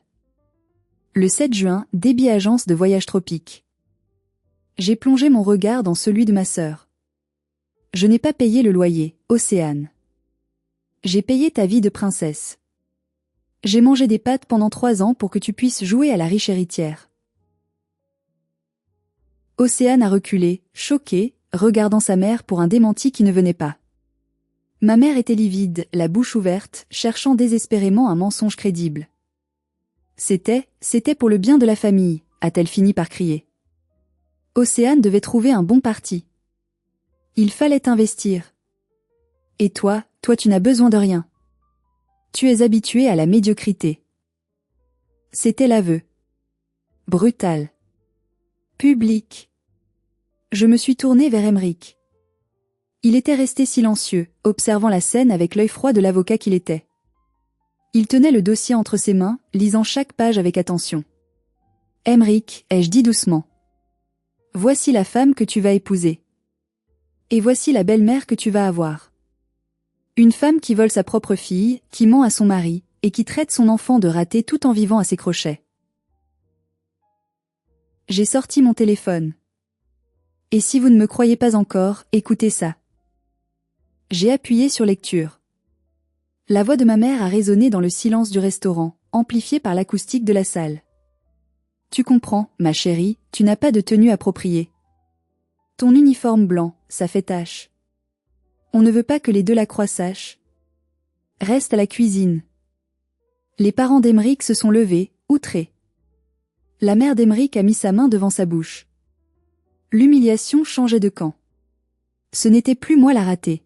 Le 7 juin, débit agence de voyage tropique. J'ai plongé mon regard dans celui de ma sœur. Je n'ai pas payé le loyer, Océane. J'ai payé ta vie de princesse. J'ai mangé des pâtes pendant 3 ans pour que tu puisses jouer à la riche héritière. Océane a reculé, choquée, regardant sa mère pour un démenti qui ne venait pas. Ma mère était livide, la bouche ouverte, cherchant désespérément un mensonge crédible. C'était pour le bien de la famille, a-t-elle fini par crier. Océane devait trouver un bon parti. Il fallait investir. Et toi tu n'as besoin de rien. Tu es habitué à la médiocrité. C'était l'aveu. Brutal. Public. Je me suis tournée vers Emeric. Il était resté silencieux, observant la scène avec l'œil froid de l'avocat qu'il était. Il tenait le dossier entre ses mains, lisant chaque page avec attention. Emeric, ai-je dit doucement. Voici la femme que tu vas épouser. Et voici la belle-mère que tu vas avoir. Une femme qui vole sa propre fille, qui ment à son mari, et qui traite son enfant de raté tout en vivant à ses crochets. J'ai sorti mon téléphone. Et si vous ne me croyez pas encore, écoutez ça. J'ai appuyé sur lecture. La voix de ma mère a résonné dans le silence du restaurant, amplifiée par l'acoustique de la salle. Tu comprends, ma chérie, tu n'as pas de tenue appropriée. Ton uniforme blanc, ça fait tache. On ne veut pas que les Delacroix sachent. Reste à la cuisine. Les parents d'Emeric se sont levés, outrés. La mère d'Emeric a mis sa main devant sa bouche. L'humiliation changeait de camp. Ce n'était plus moi la ratée.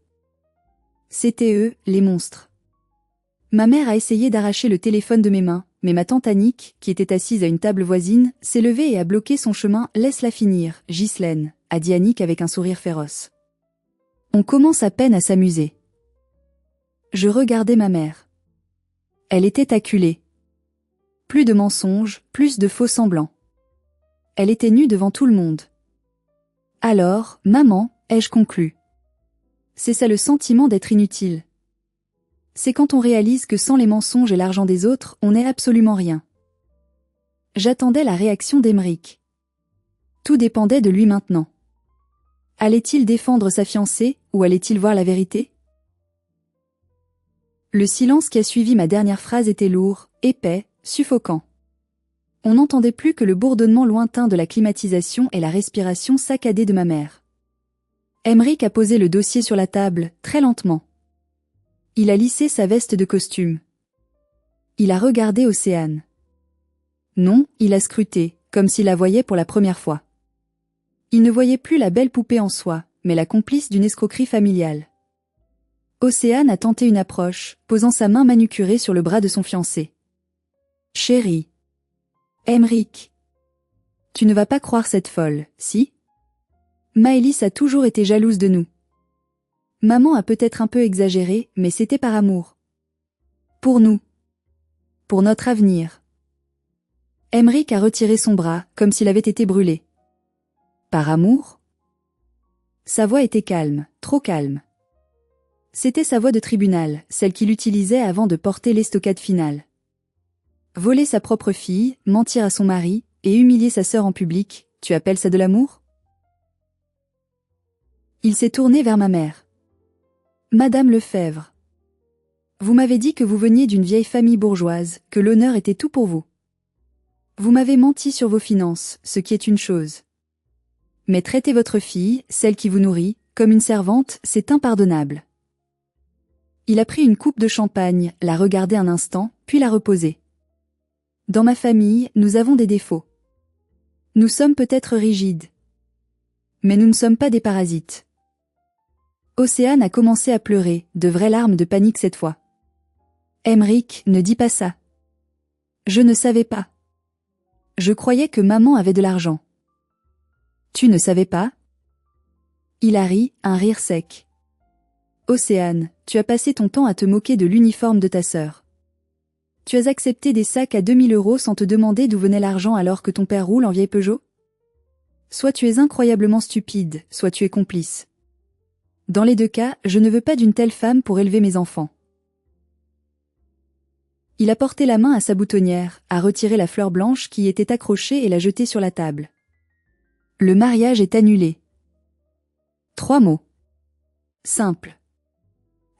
C'étaient eux, les monstres. Ma mère a essayé d'arracher le téléphone de mes mains, mais ma tante Annick, qui était assise à une table voisine, s'est levée et a bloqué son chemin. Laisse-la finir, Ghislaine, a dit Annick avec un sourire féroce. On commence à peine à s'amuser. Je regardais ma mère. Elle était acculée. Plus de mensonges, plus de faux semblants. Elle était nue devant tout le monde. Alors, maman, ai-je conclu. C'est ça le sentiment d'être inutile. C'est quand on réalise que sans les mensonges et l'argent des autres, on n'est absolument rien. J'attendais la réaction d'Aymeric. Tout dépendait de lui maintenant. Allait-il défendre sa fiancée, ou allait-il voir la vérité? Le silence qui a suivi ma dernière phrase était lourd, épais, suffocant. On n'entendait plus que le bourdonnement lointain de la climatisation et la respiration saccadée de ma mère. Aymeric a posé le dossier sur la table, très lentement. Il a lissé sa veste de costume. Il a regardé Océane. Non, il a scruté, comme s'il la voyait pour la première fois. Il ne voyait plus la belle poupée en soie, mais la complice d'une escroquerie familiale. Océane a tenté une approche, posant sa main manucurée sur le bras de son fiancé. « Chérie. Aymeric. Tu ne vas pas croire cette folle, si? Maëlys a toujours été jalouse de nous. Maman a peut-être un peu exagéré, mais c'était par amour. Pour nous. Pour notre avenir. » Aymeric a retiré son bras, comme s'il avait été brûlé. Par amour? Sa voix était calme, trop calme. C'était sa voix de tribunal, celle qu'il utilisait avant de porter l'estocade finale. Voler sa propre fille, mentir à son mari, et humilier sa sœur en public, tu appelles ça de l'amour? Il s'est tourné vers ma mère. Madame Lefebvre. Vous m'avez dit que vous veniez d'une vieille famille bourgeoise, que l'honneur était tout pour vous. Vous m'avez menti sur vos finances, ce qui est une chose. Mais traiter votre fille, celle qui vous nourrit, comme une servante, c'est impardonnable. Il a pris une coupe de champagne, l'a regardée un instant, puis l'a reposée. Dans ma famille, nous avons des défauts. Nous sommes peut-être rigides. Mais nous ne sommes pas des parasites. Océane a commencé à pleurer, de vraies larmes de panique cette fois. Aymeric, ne dis pas ça. Je ne savais pas. Je croyais que maman avait de l'argent. Tu ne savais pas? Il a ri, un rire sec. Océane, tu as passé ton temps à te moquer de l'uniforme de ta sœur. Tu as accepté des sacs à 2000 € sans te demander d'où venait l'argent alors que ton père roule en vieille Peugeot? Soit tu es incroyablement stupide, soit tu es complice. Dans les deux cas, je ne veux pas d'une telle femme pour élever mes enfants. Il a porté la main à sa boutonnière, a retiré la fleur blanche qui y était accrochée et l'a jetée sur la table. Le mariage est annulé. 3 mots. Simple.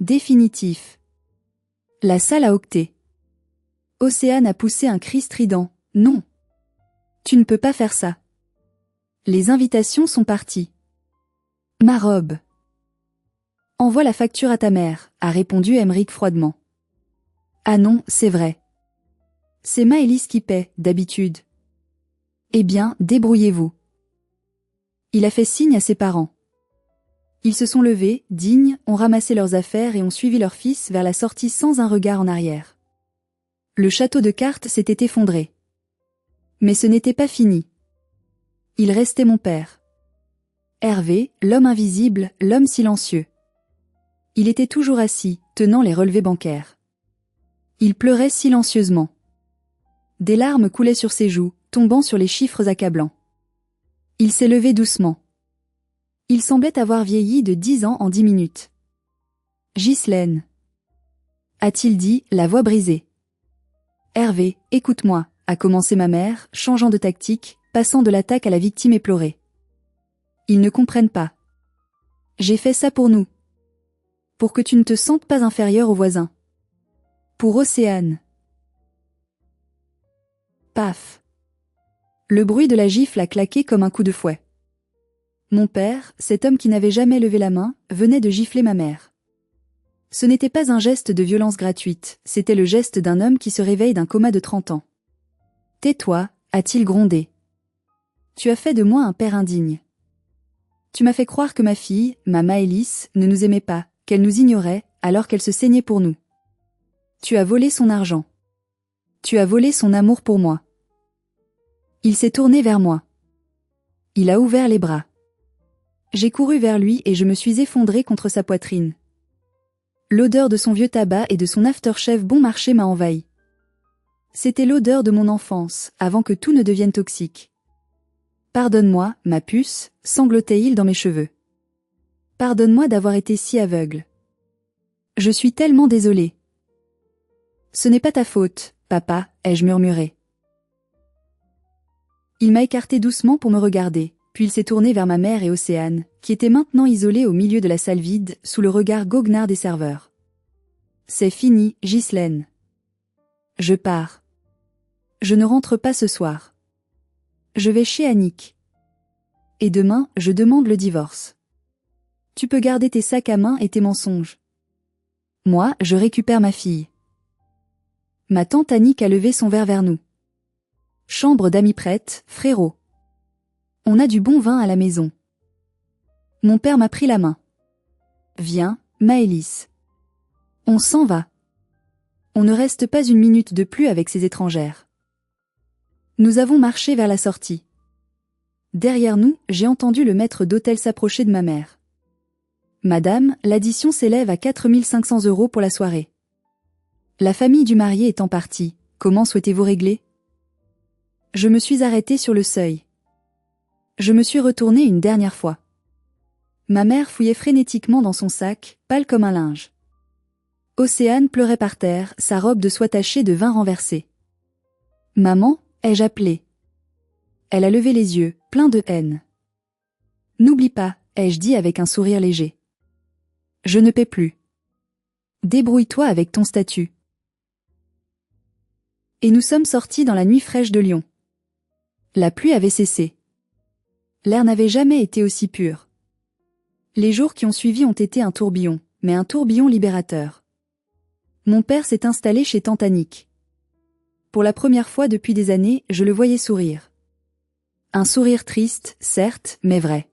Définitif. La salle a octé. Océane a poussé un cri strident. Non. Tu ne peux pas faire ça. Les invitations sont parties. Ma robe. Envoie la facture à ta mère, a répondu Aymeric froidement. Ah non, c'est vrai. C'est Maëlys qui paie, d'habitude. Eh bien, débrouillez-vous. Il a fait signe à ses parents. Ils se sont levés, dignes, ont ramassé leurs affaires et ont suivi leur fils vers la sortie sans un regard en arrière. Le château de cartes s'était effondré. Mais ce n'était pas fini. Il restait mon père. Hervé, l'homme invisible, l'homme silencieux. Il était toujours assis, tenant les relevés bancaires. Il pleurait silencieusement. Des larmes coulaient sur ses joues, tombant sur les chiffres accablants. Il s'est levé doucement. Il semblait avoir vieilli de 10 ans en 10 minutes. Ghislaine. A-t-il dit, la voix brisée. Hervé, écoute-moi, a commencé ma mère, changeant de tactique, passant de l'attaque à la victime éplorée. Ils ne comprennent pas. J'ai fait ça pour nous. Pour que tu ne te sentes pas inférieur aux voisins. Pour Océane. Paf. Le bruit de la gifle a claqué comme un coup de fouet. Mon père, cet homme qui n'avait jamais levé la main, venait de gifler ma mère. Ce n'était pas un geste de violence gratuite, c'était le geste d'un homme qui se réveille d'un coma de 30 ans. Tais-toi, a-t-il grondé. Tu as fait de moi un père indigne. Tu m'as fait croire que ma fille, ma Maëlys, ne nous aimait pas, qu'elle nous ignorait, alors qu'elle se saignait pour nous. Tu as volé son argent. Tu as volé son amour pour moi. Il s'est tourné vers moi. Il a ouvert les bras. J'ai couru vers lui et je me suis effondrée contre sa poitrine. L'odeur de son vieux tabac et de son aftershave bon marché m'a envahi. C'était l'odeur de mon enfance, avant que tout ne devienne toxique. Pardonne-moi, ma puce, sanglotait-il dans mes cheveux. Pardonne-moi d'avoir été si aveugle. Je suis tellement désolée. Ce n'est pas ta faute, papa, ai-je murmuré. Il m'a écarté doucement pour me regarder, puis il s'est tourné vers ma mère et Océane, qui étaient maintenant isolés au milieu de la salle vide, sous le regard goguenard des serveurs. C'est fini, Ghislaine. Je pars. Je ne rentre pas ce soir. Je vais chez Annick. Et demain, je demande le divorce. Tu peux garder tes sacs à main et tes mensonges. Moi, je récupère ma fille. Ma tante Annick a levé son verre vers nous. Chambre d'amis prête, frérot. On a du bon vin à la maison. Mon père m'a pris la main. Viens, Maëlys. On s'en va. On ne reste pas une minute de plus avec ces étrangères. Nous avons marché vers la sortie. Derrière nous, j'ai entendu le maître d'hôtel s'approcher de ma mère. Madame, l'addition s'élève à 4 500 € pour la soirée. La famille du marié étant partie, comment souhaitez-vous régler? Je me suis arrêtée sur le seuil. Je me suis retournée une dernière fois. Ma mère fouillait frénétiquement dans son sac, pâle comme un linge. Océane pleurait par terre, sa robe de soie tachée de vin renversée. Maman, ai-je appelé? Elle a levé les yeux, pleins de haine. N'oublie pas, ai-je dit avec un sourire léger. Je ne paie plus. Débrouille-toi avec ton statut. Et nous sommes sortis dans la nuit fraîche de Lyon. La pluie avait cessé. L'air n'avait jamais été aussi pur. Les jours qui ont suivi ont été un tourbillon, mais un tourbillon libérateur. Mon père s'est installé chez tante Annick. Pour la première fois depuis des années, je le voyais sourire. Un sourire triste, certes, mais vrai.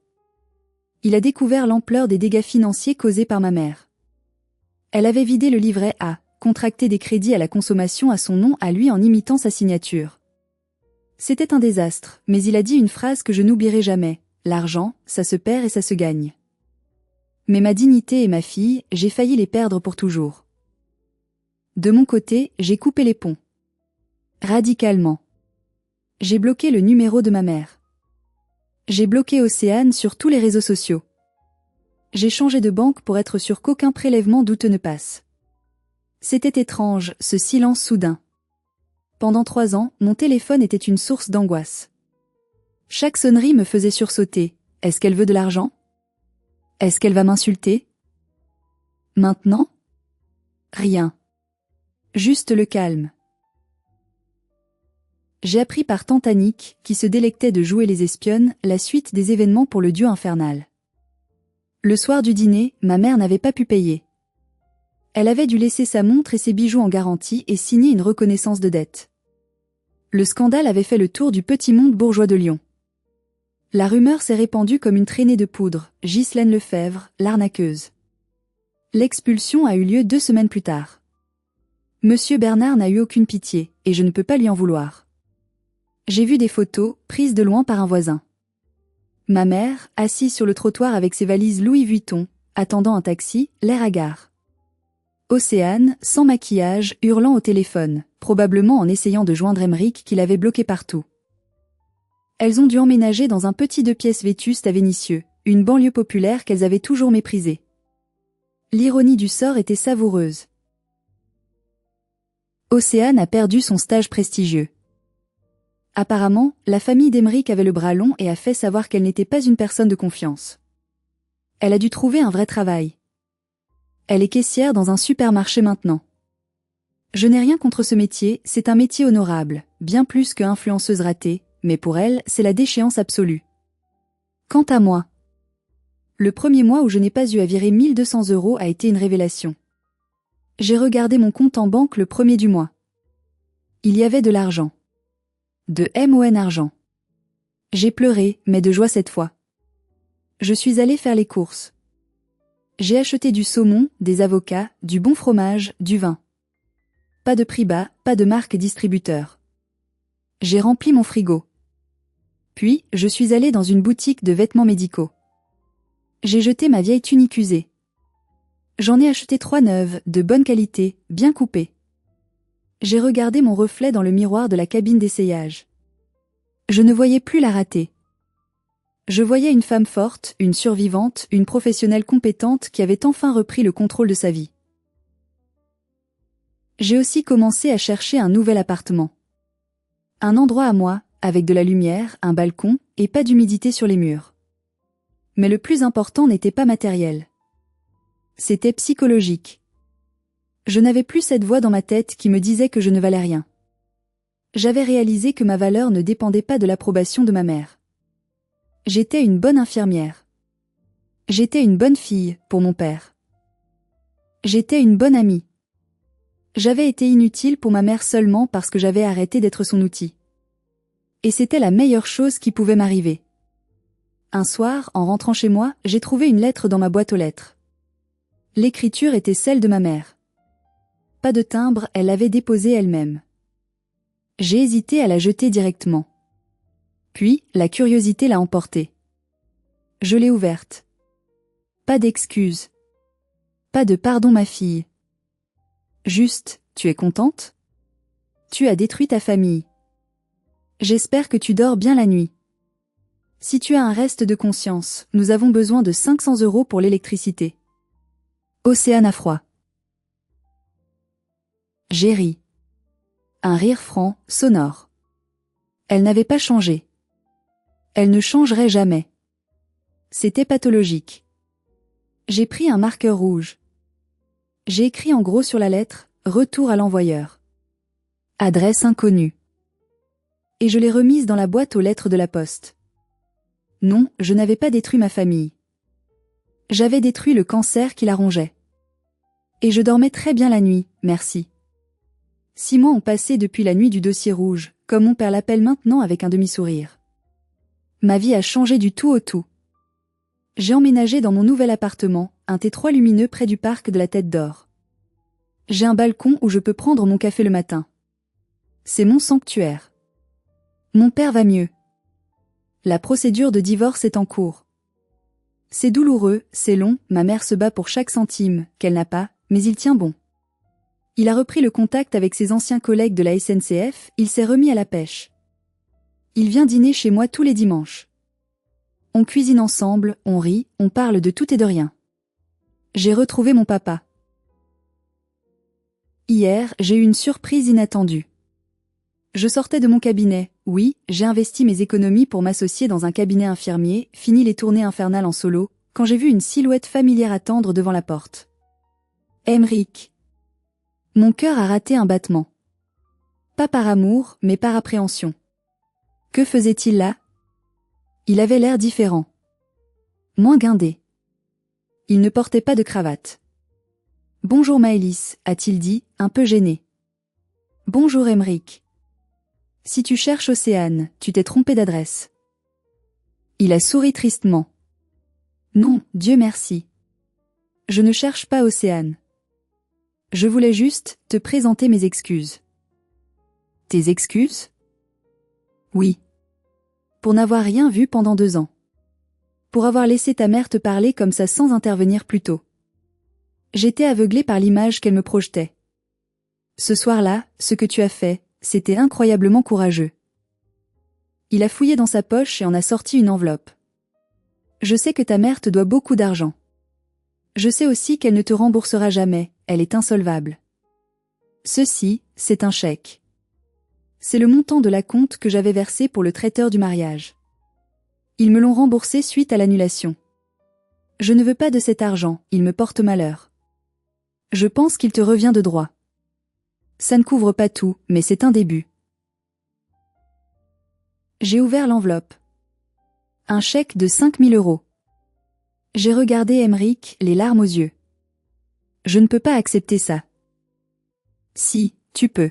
Il a découvert l'ampleur des dégâts financiers causés par ma mère. Elle avait vidé le livret A, contracté des crédits à la consommation à son nom à lui en imitant sa signature. C'était un désastre, mais il a dit une phrase que je n'oublierai jamais. L'argent, ça se perd et ça se gagne. Mais ma dignité et ma fille, j'ai failli les perdre pour toujours. De mon côté, j'ai coupé les ponts. Radicalement. J'ai bloqué le numéro de ma mère. J'ai bloqué Océane sur tous les réseaux sociaux. J'ai changé de banque pour être sûr qu'aucun prélèvement douteux ne passe. C'était étrange, ce silence soudain. Pendant 3 ans, mon téléphone était une source d'angoisse. Chaque sonnerie me faisait sursauter. Est-ce qu'elle veut de l'argent? Est-ce qu'elle va m'insulter? Maintenant? Rien. Juste le calme. J'ai appris par tante Annick, qui se délectait de jouer les espionnes, la suite des événements pour le duo infernal. Le soir du dîner, ma mère n'avait pas pu payer. Elle avait dû laisser sa montre et ses bijoux en garantie et signer une reconnaissance de dette. Le scandale avait fait le tour du petit monde bourgeois de Lyon. La rumeur s'est répandue comme une traînée de poudre, Ghislaine Lefebvre, l'arnaqueuse. L'expulsion a eu lieu 2 semaines plus tard. Monsieur Bernard n'a eu aucune pitié, et je ne peux pas lui en vouloir. J'ai vu des photos, prises de loin par un voisin. Ma mère, assise sur le trottoir avec ses valises Louis Vuitton, attendant un taxi, l'air hagard. Océane, sans maquillage, hurlant au téléphone, probablement en essayant de joindre Emeric qui l'avait bloqué partout. Elles ont dû emménager dans un petit 2 pièces vétuste à Vénissieux, une banlieue populaire qu'elles avaient toujours méprisée. L'ironie du sort était savoureuse. Océane a perdu son stage prestigieux. Apparemment, la famille d'Emeric avait le bras long et a fait savoir qu'elle n'était pas une personne de confiance. Elle a dû trouver un vrai travail. Elle est caissière dans un supermarché maintenant. Je n'ai rien contre ce métier, c'est un métier honorable, bien plus que influenceuse ratée, mais pour elle, c'est la déchéance absolue. Quant à moi, le premier mois où je n'ai pas eu à virer 1 200 € a été une révélation. J'ai regardé mon compte en banque le premier du mois. Il y avait de l'argent. De MON argent. J'ai pleuré, mais de joie cette fois. Je suis allée faire les courses. J'ai acheté du saumon, des avocats, du bon fromage, du vin. Pas de prix bas, pas de marque distributeur. J'ai rempli mon frigo. Puis, je suis allée dans une boutique de vêtements médicaux. J'ai jeté ma vieille tunique usée. J'en ai acheté 3 neuves, de bonne qualité, bien coupées. J'ai regardé mon reflet dans le miroir de la cabine d'essayage. Je ne voyais plus la ratée. Je voyais une femme forte, une survivante, une professionnelle compétente qui avait enfin repris le contrôle de sa vie. J'ai aussi commencé à chercher un nouvel appartement. Un endroit à moi, avec de la lumière, un balcon, et pas d'humidité sur les murs. Mais le plus important n'était pas matériel. C'était psychologique. Je n'avais plus cette voix dans ma tête qui me disait que je ne valais rien. J'avais réalisé que ma valeur ne dépendait pas de l'approbation de ma mère. J'étais une bonne infirmière. J'étais une bonne fille, pour mon père. J'étais une bonne amie. J'avais été inutile pour ma mère seulement parce que j'avais arrêté d'être son outil. Et c'était la meilleure chose qui pouvait m'arriver. Un soir, en rentrant chez moi, j'ai trouvé une lettre dans ma boîte aux lettres. L'écriture était celle de ma mère. Pas de timbre, elle l'avait déposée elle-même. J'ai hésité à la jeter directement. Puis, la curiosité l'a emportée. Je l'ai ouverte. Pas d'excuses. Pas de pardon ma fille. Juste, tu es contente? Tu as détruit ta famille. J'espère que tu dors bien la nuit. Si tu as un reste de conscience, nous avons besoin de 500 € pour l'électricité. Océane à froid. J'ai ri. Un rire franc, sonore. Elle n'avait pas changé. Elle ne changerait jamais. C'était pathologique. J'ai pris un marqueur rouge. J'ai écrit en gros sur la lettre « Retour à l'envoyeur ». Adresse inconnue. Et je l'ai remise dans la boîte aux lettres de la poste. Non, je n'avais pas détruit ma famille. J'avais détruit le cancer qui la rongeait. Et je dormais très bien la nuit, merci. 6 mois ont passé depuis la nuit du dossier rouge, comme mon père l'appelle maintenant avec un demi-sourire. Ma vie a changé du tout au tout. J'ai emménagé dans mon nouvel appartement, un T3 lumineux près du parc de la Tête d'Or. J'ai un balcon où je peux prendre mon café le matin. C'est mon sanctuaire. Mon père va mieux. La procédure de divorce est en cours. C'est douloureux, c'est long, ma mère se bat pour chaque centime, qu'elle n'a pas, mais il tient bon. Il a repris le contact avec ses anciens collègues de la SNCF, il s'est remis à la pêche. Il vient dîner chez moi tous les dimanches. On cuisine ensemble, on rit, on parle de tout et de rien. J'ai retrouvé mon papa. Hier, j'ai eu une surprise inattendue. Je sortais de mon cabinet, oui, j'ai investi mes économies pour m'associer dans un cabinet infirmier, fini les tournées infernales en solo, quand j'ai vu une silhouette familière attendre devant la porte. Emric. Mon cœur a raté un battement. Pas par amour, mais par appréhension. Que faisait-il là? Il avait l'air différent. Moins guindé. Il ne portait pas de cravate. Bonjour Maëlys, a-t-il dit, un peu gêné. Bonjour Emric. Si tu cherches Océane, tu t'es trompé d'adresse. Il a souri tristement. Non, Dieu merci. Je ne cherche pas Océane. Je voulais juste te présenter mes excuses. Tes excuses? Oui. Pour n'avoir rien vu pendant 2 ans. Pour avoir laissé ta mère te parler comme ça sans intervenir plus tôt. J'étais aveuglée par l'image qu'elle me projetait. Ce soir-là, ce que tu as fait, c'était incroyablement courageux. Il a fouillé dans sa poche et en a sorti une enveloppe. Je sais que ta mère te doit beaucoup d'argent. Je sais aussi qu'elle ne te remboursera jamais, elle est insolvable. Ceci, c'est un chèque. C'est le montant de l'acompte que j'avais versé pour le traiteur du mariage. Ils me l'ont remboursé suite à l'annulation. Je ne veux pas de cet argent, il me porte malheur. Je pense qu'il te revient de droit. Ça ne couvre pas tout, mais c'est un début. J'ai ouvert l'enveloppe. Un chèque de 5 000 €. J'ai regardé Emric, les larmes aux yeux. Je ne peux pas accepter ça. Si, tu peux.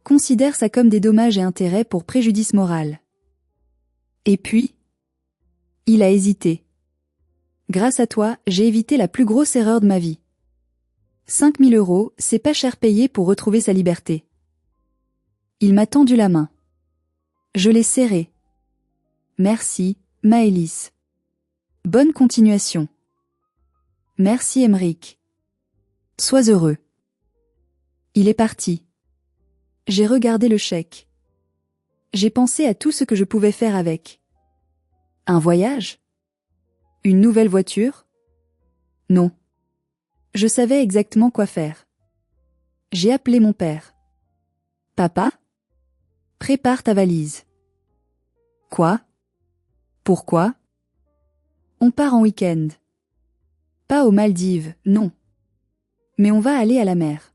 Considère ça comme des dommages et intérêts pour préjudice moral. Et puis? Il a hésité. Grâce à toi, j'ai évité la plus grosse erreur de ma vie. 5 000 €, c'est pas cher payé pour retrouver sa liberté. Il m'a tendu la main. Je l'ai serrée. Merci, Maëlys. Bonne continuation. Merci Emric. Sois heureux. Il est parti. J'ai regardé le chèque. J'ai pensé à tout ce que je pouvais faire avec. Un voyage? Une nouvelle voiture? Non. Je savais exactement quoi faire. J'ai appelé mon père. Papa? Prépare ta valise. Quoi? Pourquoi? On part en week-end. Pas aux Maldives, non. Mais on va aller à la mer.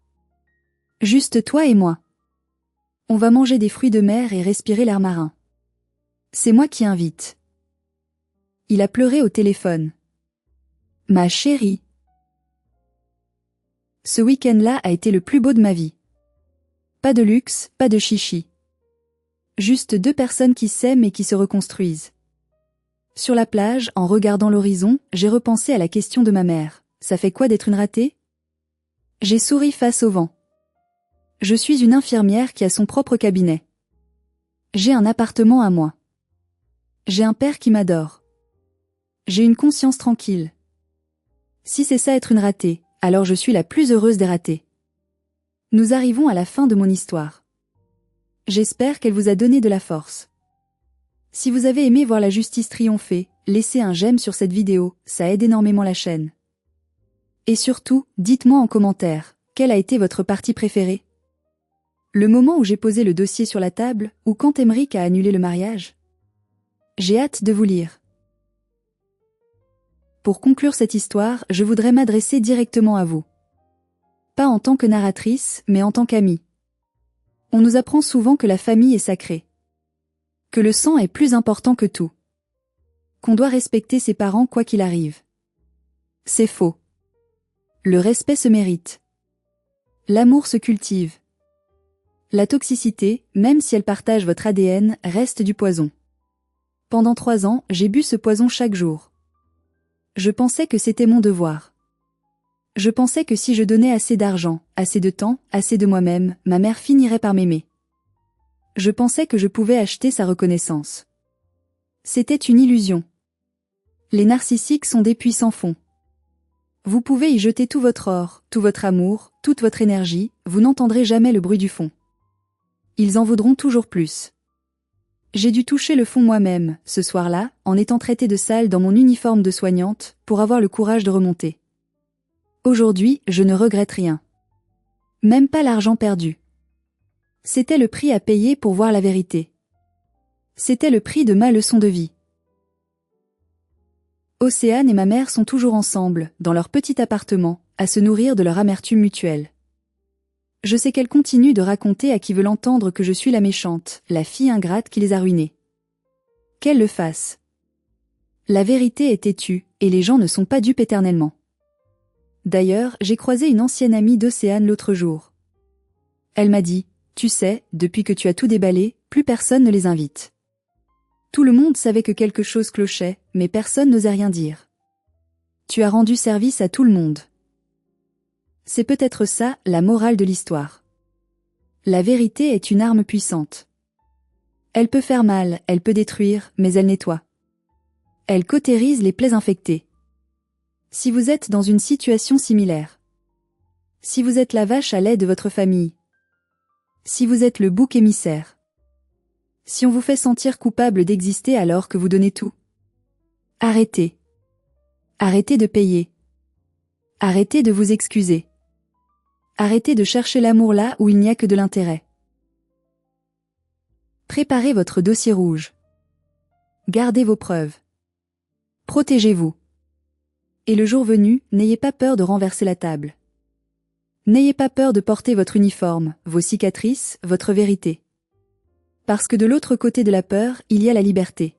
Juste toi et moi. On va manger des fruits de mer et respirer l'air marin. C'est moi qui invite. Il a pleuré au téléphone. Ma chérie. Ce week-end-là a été le plus beau de ma vie. Pas de luxe, pas de chichi. Juste deux personnes qui s'aiment et qui se reconstruisent. Sur la plage, en regardant l'horizon, j'ai repensé à la question de ma mère. Ça fait quoi d'être une ratée? J'ai souri face au vent. Je suis une infirmière qui a son propre cabinet. J'ai un appartement à moi. J'ai un père qui m'adore. J'ai une conscience tranquille. Si c'est ça être une ratée, alors je suis la plus heureuse des ratées. Nous arrivons à la fin de mon histoire. J'espère qu'elle vous a donné de la force. Si vous avez aimé voir la justice triompher, laissez un j'aime sur cette vidéo, ça aide énormément la chaîne. Et surtout, dites-moi en commentaire, quelle a été votre partie préférée? Le moment où j'ai posé le dossier sur la table, ou quand Emric a annulé le mariage? J'ai hâte de vous lire. Pour conclure cette histoire, je voudrais m'adresser directement à vous. Pas en tant que narratrice, mais en tant qu'amie. On nous apprend souvent que la famille est sacrée. Que le sang est plus important que tout. Qu'on doit respecter ses parents quoi qu'il arrive. C'est faux. Le respect se mérite. L'amour se cultive. La toxicité, même si elle partage votre ADN, reste du poison. Pendant 3 ans, j'ai bu ce poison chaque jour. Je pensais que c'était mon devoir. Je pensais que si je donnais assez d'argent, assez de temps, assez de moi-même, ma mère finirait par m'aimer. Je pensais que je pouvais acheter sa reconnaissance. C'était une illusion. Les narcissiques sont des puits sans fond. Vous pouvez y jeter tout votre or, tout votre amour, toute votre énergie, vous n'entendrez jamais le bruit du fond. Ils en voudront toujours plus. J'ai dû toucher le fond moi-même, ce soir-là, en étant traitée de sale dans mon uniforme de soignante, pour avoir le courage de remonter. Aujourd'hui, je ne regrette rien. Même pas l'argent perdu. C'était le prix à payer pour voir la vérité. C'était le prix de ma leçon de vie. Océane et ma mère sont toujours ensemble, dans leur petit appartement, à se nourrir de leur amertume mutuelle. Je sais qu'elle continue de raconter à qui veut l'entendre que je suis la méchante, la fille ingrate qui les a ruinés. Qu'elle le fasse. La vérité est têtue, et les gens ne sont pas dupes éternellement. D'ailleurs, j'ai croisé une ancienne amie d'Océane l'autre jour. Elle m'a dit, tu sais, depuis que tu as tout déballé, plus personne ne les invite. Tout le monde savait que quelque chose clochait, mais personne n'osait rien dire. Tu as rendu service à tout le monde. C'est peut-être ça, la morale de l'histoire. La vérité est une arme puissante. Elle peut faire mal, elle peut détruire, mais elle nettoie. Elle cautérise les plaies infectées. Si vous êtes dans une situation similaire. Si vous êtes la vache à lait de votre famille. Si vous êtes le bouc émissaire. Si on vous fait sentir coupable d'exister alors que vous donnez tout. Arrêtez. Arrêtez de payer. Arrêtez de vous excuser. Arrêtez de chercher l'amour là où il n'y a que de l'intérêt. Préparez votre dossier rouge. Gardez vos preuves. Protégez-vous. Et le jour venu, n'ayez pas peur de renverser la table. N'ayez pas peur de porter votre uniforme, vos cicatrices, votre vérité. Parce que de l'autre côté de la peur, il y a la liberté.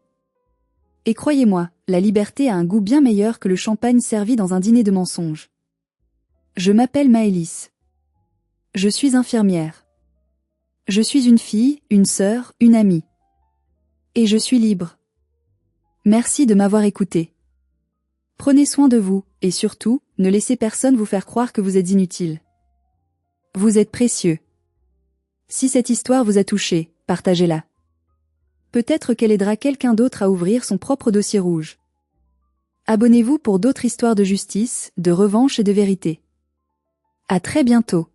Et croyez-moi, la liberté a un goût bien meilleur que le champagne servi dans un dîner de mensonges. Je m'appelle Maëlys. Je suis infirmière. Je suis une fille, une sœur, une amie. Et je suis libre. Merci de m'avoir écouté. Prenez soin de vous, et surtout, ne laissez personne vous faire croire que vous êtes inutile. Vous êtes précieux. Si cette histoire vous a touché, partagez-la. Peut-être qu'elle aidera quelqu'un d'autre à ouvrir son propre dossier rouge. Abonnez-vous pour d'autres histoires de justice, de revanche et de vérité. À très bientôt.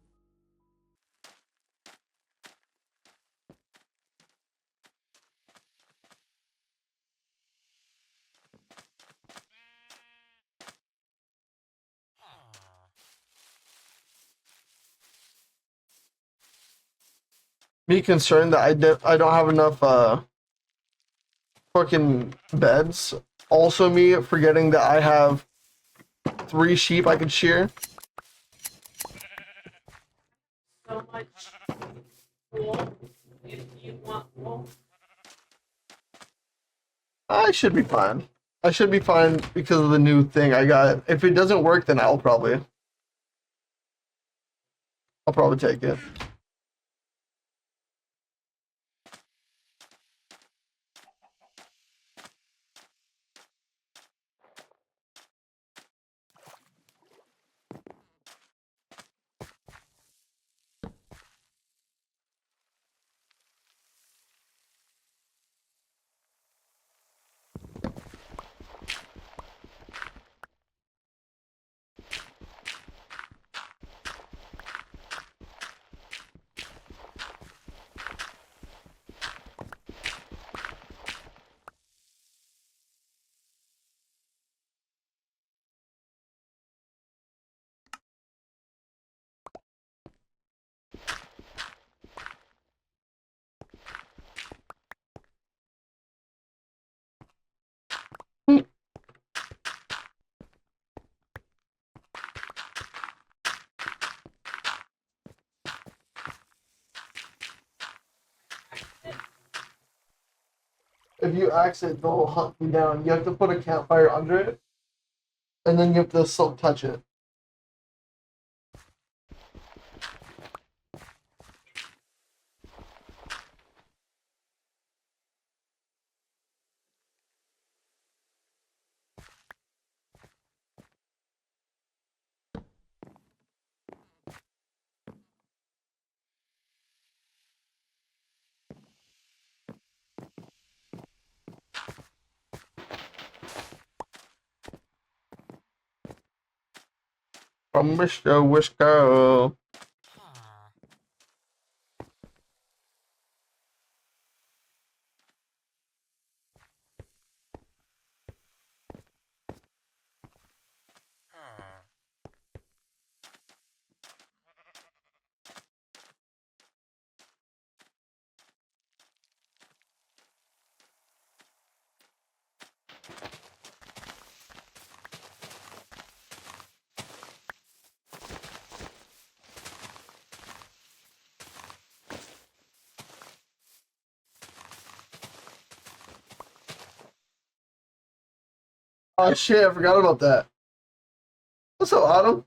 Me concerned that I don't have enough fucking beds. Also me forgetting that I have 3 sheep I could shear. So much wool if you want wool. I should be fine. I should be fine because of the new thing I got. If it doesn't work, then I'll probably take it. If you axe it, they'll hunt me down. You have to put a campfire under it, and then you have to silk touch it. From Mr. Whisker. Oh shit, I forgot about that. What's up, Autumn?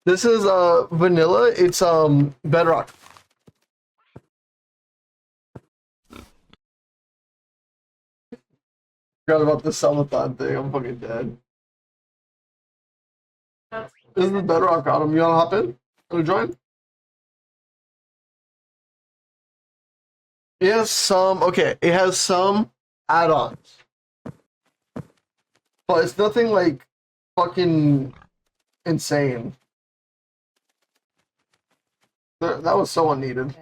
This is vanilla. It's bedrock. Forgot about the subathon thing. I'm fucking dead. That's This is the bedrock, Autumn. You wanna hop in? Wanna join? It has some okay, it has some add-ons. But it's nothing like fucking insane. That was so unneeded.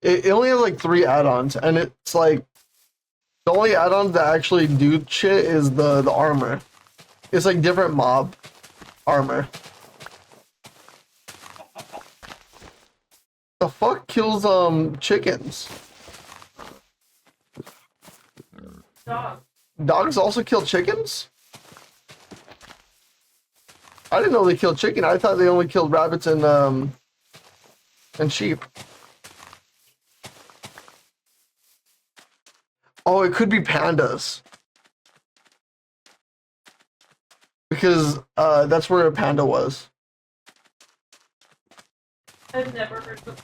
It only has like 3 add-ons, and it's like the only add-ons that actually do shit is the armor. It's like different mob armor. The fuck kills chickens? dog. Dogs also kill chickens? I didn't know they killed chicken. I thought they only killed rabbits and sheep. Oh, it could be pandas. Because that's where a panda was. I've never heard of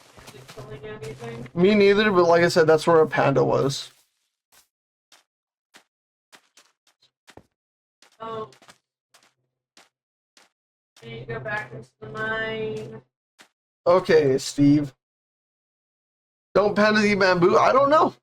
killing anything. Me neither, but like I said, that's where a panda was. Oh, I need to go back into the mine. Okay, Steve. Don't penalty bamboo. I don't know.